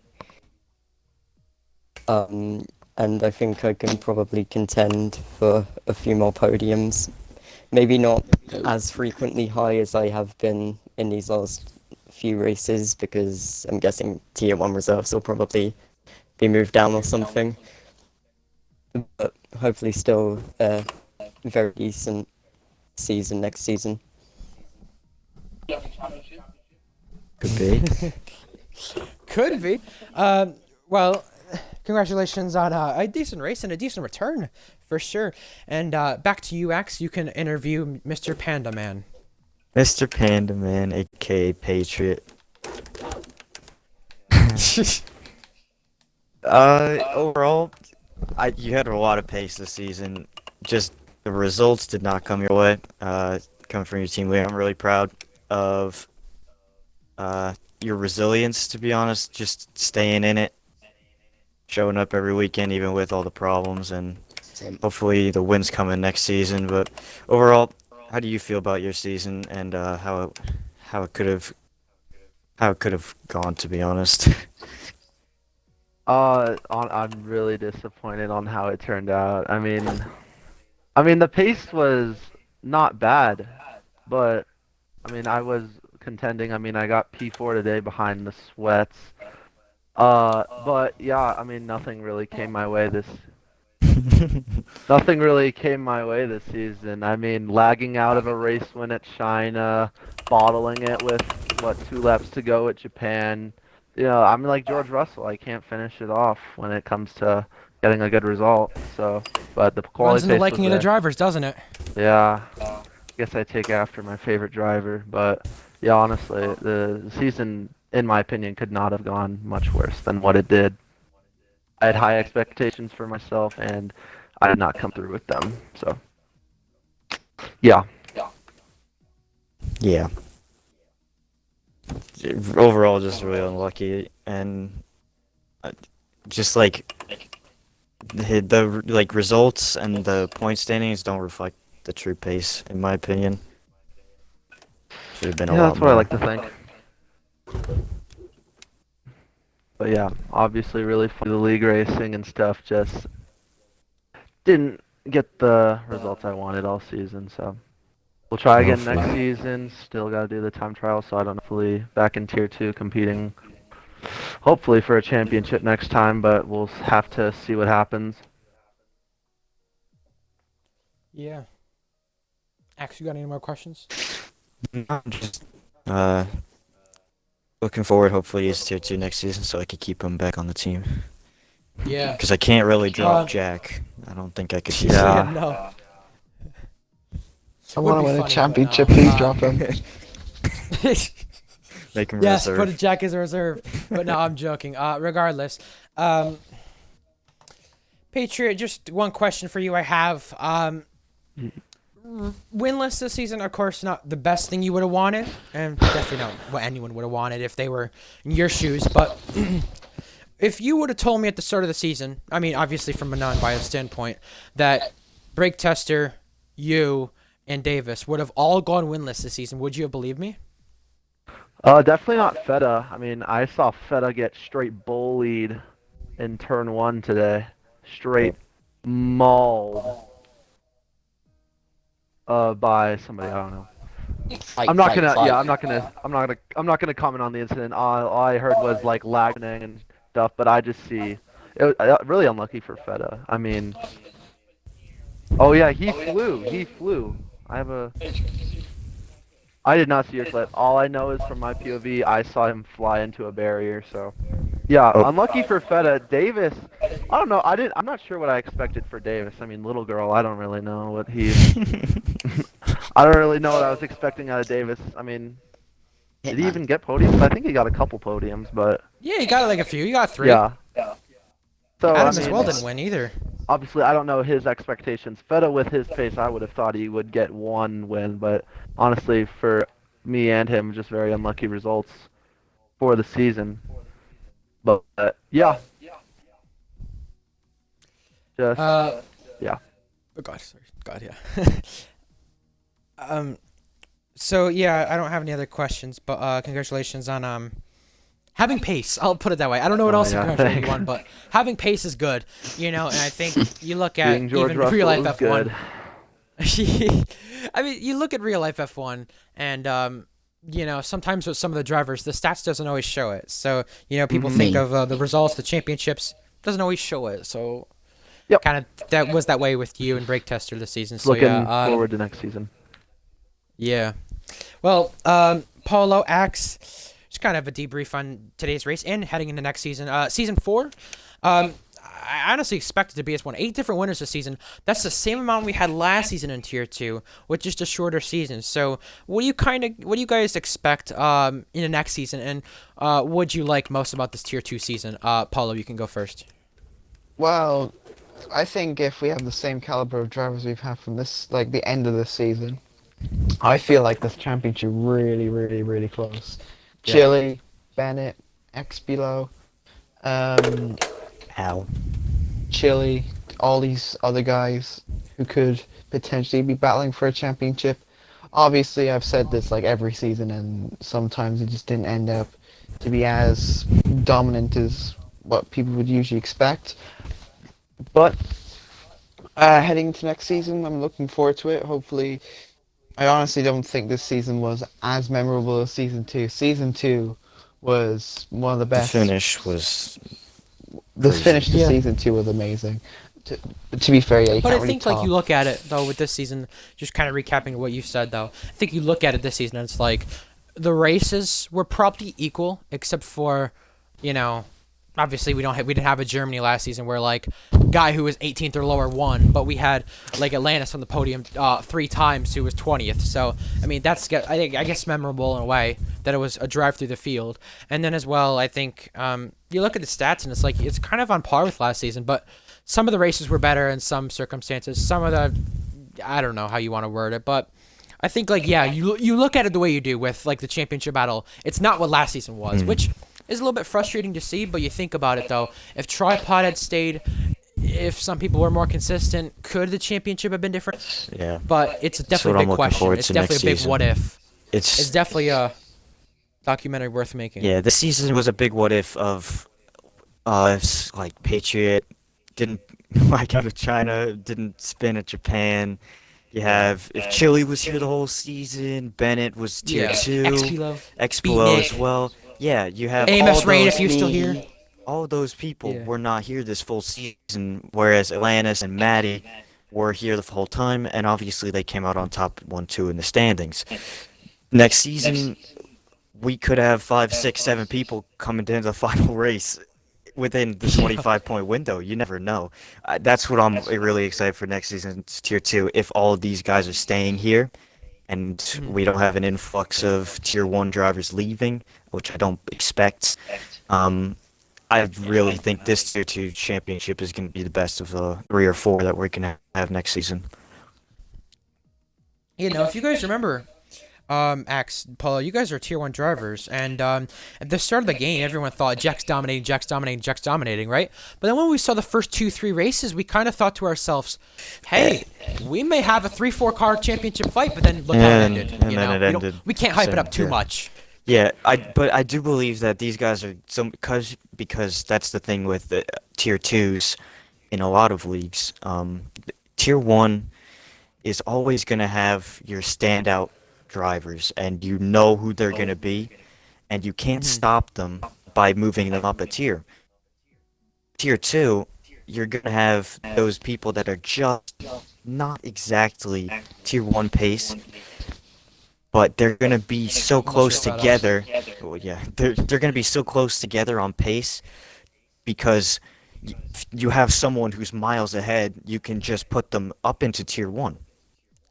S10: And I think I can probably contend for a few more podiums. Maybe not as frequently high as I have been in these last few races, because I'm guessing Tier 1 reserves will probably be moved down or something. But hopefully still very decent season next season.
S3: Could be.
S1: Could be. Well, congratulations on a decent race and a decent return, for sure. And back to you, Axe. You can interview Mr. Panda Man.
S3: Mr. Panda Man, aka Patriot. Overall, you had a lot of pace this season. Just the results did not come your way. Coming from your team leader, I'm really proud of your resilience, to be honest. Just staying in it, showing up every weekend, even with all the problems, and hopefully the wins come in next season. But overall, how do you feel about your season and how it could have gone, to be honest?
S11: I'm really disappointed on how it turned out. I mean, the pace was not bad, but I mean, I was contending. I mean, I got P4 today behind the sweats. But yeah, I mean, nothing really came my way this season. I mean, lagging out of a race win at China, bottling it with 2 laps to go at Japan. You know, I'm like George Russell. I can't finish it off when it comes to getting a good result. So, but the quality
S1: Runs in the
S11: pace
S1: liking
S11: was
S1: of the
S11: there.
S1: drivers, doesn't it?
S11: Yeah, I guess I take after my favorite driver. But yeah, honestly, the season, in my opinion, could not have gone much worse than what it did. I had high expectations for myself, and I did not come through with them. So, yeah.
S3: Yeah. Overall, just really unlucky, and just like the like results and the point standings don't reflect the true pace, in my opinion. Should have been a
S11: Yeah,
S3: lot
S11: that's what I
S3: more.
S11: like to think. But yeah, obviously really fun. The league racing and stuff just didn't get the results I wanted all season, so we'll try again next season. Still got to do the time trial, so I don't know, hopefully back in Tier 2 competing, hopefully for a championship next time, but we'll have to see what happens.
S1: Yeah. Axe, you got any more questions?
S3: No, just looking forward. Hopefully, he's Tier 2 next season, so I can keep him back on the team.
S1: Yeah.
S3: Because I can't really drop Jack. I don't think I could do
S11: Yeah.
S3: that.
S1: No.
S2: I want to win a
S1: funny,
S2: championship.
S1: but,
S2: Please drop him.
S3: Make him
S1: Yes,
S3: reserve.
S1: put Jack as a reserve. But no, I'm joking. Regardless, Patriot, just one question for you. I have winless this season. Of course, not the best thing you would have wanted, and definitely not what anyone would have wanted if they were in your shoes. But if you would have told me at the start of the season, I mean, obviously from a non-biased standpoint, that Break Tester, you, and Davis would have all gone winless this season, would you have believed me?
S11: Definitely not Feta. I mean, I saw Feta get straight bullied in turn 1 today. Straight mauled by somebody, I don't know. I'm not gonna comment on the incident. All I heard was like lagging and stuff, but I just see it was really unlucky for Feta. I mean, oh yeah, he flew. He flew. I did not see your clip. All I know is from my POV, I saw him fly into a barrier. So, yeah, unlucky for Feta. Davis, I don't know. I'm not sure what I expected for Davis. I mean, little girl, I don't really know what he. I don't really know what I was expecting out of Davis. I mean, did he even get podiums? I think he got a couple podiums, but.
S1: Yeah, you got like a few. You got 3.
S11: Yeah. So
S1: Adam
S11: I
S1: as
S11: mean,
S1: well didn't win either.
S11: obviously, I don't know his expectations. Feta with his pace, I would have thought he would get 1 win, but honestly, for me and him, just very unlucky results for the season. But yeah, just yeah.
S1: Oh God, sorry. God, yeah. So yeah, I don't have any other questions, but congratulations on having pace. I'll put it that way. I don't know what else to
S11: yeah,
S1: congratulate you
S11: thanks.
S1: on, but having pace is good, and I think you look at
S11: Being George
S1: even
S11: Russell
S1: real life
S11: is
S1: F1.
S11: good.
S1: I mean, you look at real life F1, and sometimes with some of the drivers, the stats doesn't always show it. So people think of the results, the championships doesn't always show it. So
S11: Yep.
S1: kind of that was that way with you and Brake Tester this season. So
S11: Looking
S1: yeah,
S11: forward to next season.
S1: yeah. Well, Paulo, Axe, just kind of a debrief on today's race and heading into next season. Season 4, I honestly expect it to be as 8 different winners this season. That's the same amount we had last season in Tier 2, with just a shorter season. So, what do you guys expect in the next season, and what do you like most about this Tier 2 season? Paulo, you can go first.
S2: Well, I think if we have the same caliber of drivers we've had from this, like the end of this season, I feel like this championship really, really, really close.
S3: Yeah.
S2: Chile, Bennett, X below,
S3: Ow.
S2: Chile, all these other guys who could potentially be battling for a championship. Obviously, I've said this like every season, and sometimes it just didn't end up to be as dominant as what people would usually expect. But heading into next season, I'm looking forward to it. Hopefully, I honestly don't think this season was as memorable as season 2. Season 2 was one of the
S3: The
S2: best.
S3: finish was.
S2: The
S3: crazy.
S2: finish to
S1: Yeah.
S2: season 2 was amazing. To be fair, yeah, you
S1: But
S2: can't
S1: I
S2: really
S1: think like
S2: top.
S1: you look at it though with this season, just kind of recapping what you said though. I think you look at it this season and it's like the races were probably equal except for, obviously we didn't have a Germany last season where like guy who was 18th or lower won, but we had like Atlantis on the podium 3 times who was 20th. So I mean I guess memorable in a way that it was a drive through the field. And then as well, I think you look at the stats and it's like it's kind of on par with last season, but some of the races were better in some circumstances. Some of the, I don't know how you want to word it, but I think like you look at it the way you do with like the championship battle. It's not what last season was, which is a little bit frustrating to see. But you think about it though, if Tripod had stayed, if some people were more consistent, could the championship have been different?
S3: Yeah.
S1: But it's
S3: That's what
S1: definitely a
S3: I'm
S1: big
S3: looking
S1: question.
S3: forward
S1: It's
S3: to
S1: definitely
S3: next
S1: a big
S3: season.
S1: what if.
S3: It's
S1: It's definitely a documentary worth making.
S3: Yeah, this season was a big what if of like Patriot didn't like out of China, didn't spin at Japan. You have if Chile was here the whole season, Bennett was tier
S1: Yeah.
S3: 2,
S1: XP
S3: X-Below as
S1: Nick.
S3: well. Yeah, you have
S1: AMS
S3: all
S1: Raid
S3: those
S1: if you're still here.
S3: all those people
S1: Yeah.
S3: were not here this full season, whereas Atlantis and Maddie were here the whole time, and obviously they came out on top 1-2 in the standings. Next season, we could have 5, 6, 7 people coming into the final race within the 25-point window. You never know. That's what I'm really excited for next season's Tier 2. If all of these guys are staying here, and we don't have an influx of Tier 1 drivers leaving, which I don't expect. I really think this Tier 2 championship is going to be the best of the 3 or 4 that we're going to have next season.
S1: If you guys remember, Axe, Paulo, you guys are Tier 1 drivers, and at the start of the game, everyone thought Jack's dominating, Jack's dominating, Jack's dominating, right? But then when we saw the first 2-3 races, we kind of thought to ourselves, hey, we may have a 3-4 car championship fight, but then look how it ended.
S3: And then it ended.
S1: We can't hype it up too
S3: Yeah.
S1: much.
S3: Yeah, but I do believe that these guys are because that's the thing with the Tier 2s in a lot of leagues. Tier 1 is always going to have your standout drivers, and you know who they're going to be, and you can't stop them by moving them up a tier. Tier 2, you're going to have those people that are just not exactly Tier 1 pace, but they're going to be so close together. Well, yeah, they're going to be so close together on pace because you have someone who's miles ahead. You can just put them up into Tier 1.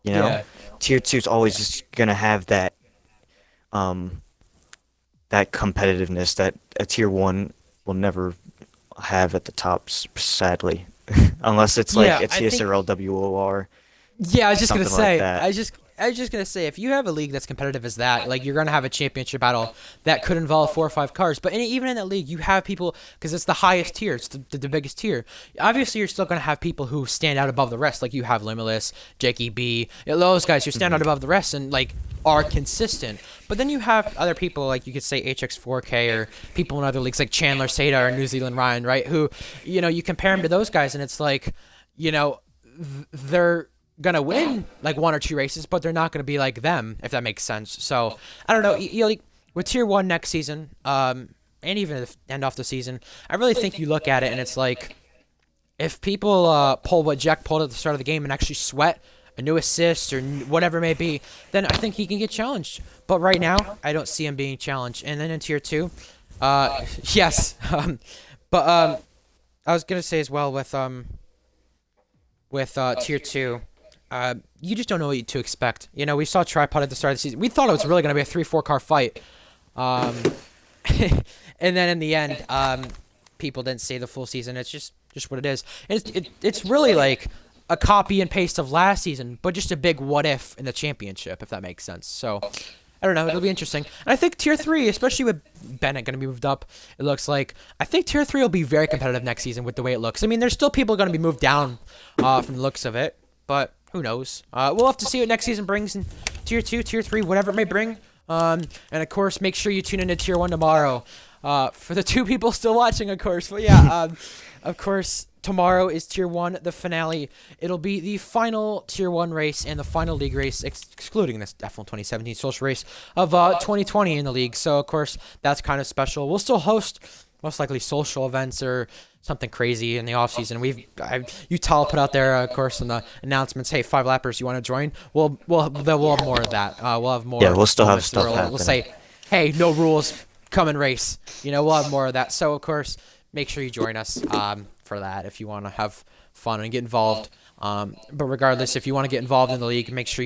S3: You know,
S1: Yeah.
S3: Tier 2 is always just going to have that that competitiveness that a Tier 1 will never have at the top, sadly. Unless it's like
S1: Yeah,
S3: a
S1: I think-
S3: TSRL WOR.
S1: Yeah, I was just gonna
S3: Something like
S1: say.
S3: that.
S1: I was just gonna say, if you have a league that's competitive as that, like you're gonna have a championship battle that could involve 4 or 5 cars. But even in that league, you have people because it's the highest tier, it's the biggest tier. Obviously, you're still gonna have people who stand out above the rest, like you have Limitless, Jakey B, those guys who stand out above the rest and like are consistent. But then you have other people like you could say HX4K or people in other leagues like Chandler Seda or New Zealand Ryan, right? Who, you compare them to those guys and it's like, they're gonna win like 1 or 2 races, but they're not gonna be like them, if that makes sense. So I don't know. Like with Tier 1 next season, and even if end off the season, I really think you look at it and it's like if people pull what Jack pulled at the start of the game and actually sweat a new assist or whatever it may be, then I think he can get challenged. But right now, I don't see him being challenged. And then in Tier 2, yes, I was gonna say as well with Tier 2. You just don't know what to expect. We saw Tripod at the start of the season. We thought it was really going to be a 3-4 car fight. And then in the end, people didn't see the full season. It's just what it is. And it's really like a copy and paste of last season, but just a big what if in the championship, if that makes sense. So I don't know. It'll be interesting. And I think Tier 3, especially with Bennett going to be moved up, it looks like. I think Tier 3 will be very competitive next season with the way it looks. I mean, there's still people going to be moved down from the looks of it, but who knows? We'll have to see what next season brings in Tier 2, Tier 3, whatever it may bring. And of course, make sure you tune into Tier 1 tomorrow. For the 2 people still watching, of course. But yeah, of course, tomorrow is Tier 1, the finale. It'll be the final Tier 1 race and the final league race, excluding this F1 2017 social race of 2020 in the league. So, of course, that's kind of special. We'll still host most likely social events or something crazy in the off season. Utah put out there, of course, in the announcements, hey, 5 lappers, you want to join? We'll have more of that. We'll have more.
S3: Yeah, we'll still have
S1: moments
S3: stuff
S1: where
S3: happening.
S1: We'll say, hey, no rules, come and race. We'll have more of that. So, of course, make sure you join us for that if you want to have fun and get involved. But regardless, if you want to get involved in the league, make sure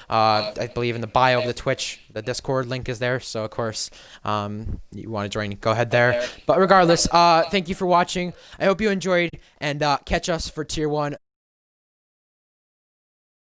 S1: I believe in the bio of the Twitch, the Discord link is there. So, of course, you want to join, go ahead there. But regardless, thank you for watching. I hope you enjoyed, and catch us for Tier 1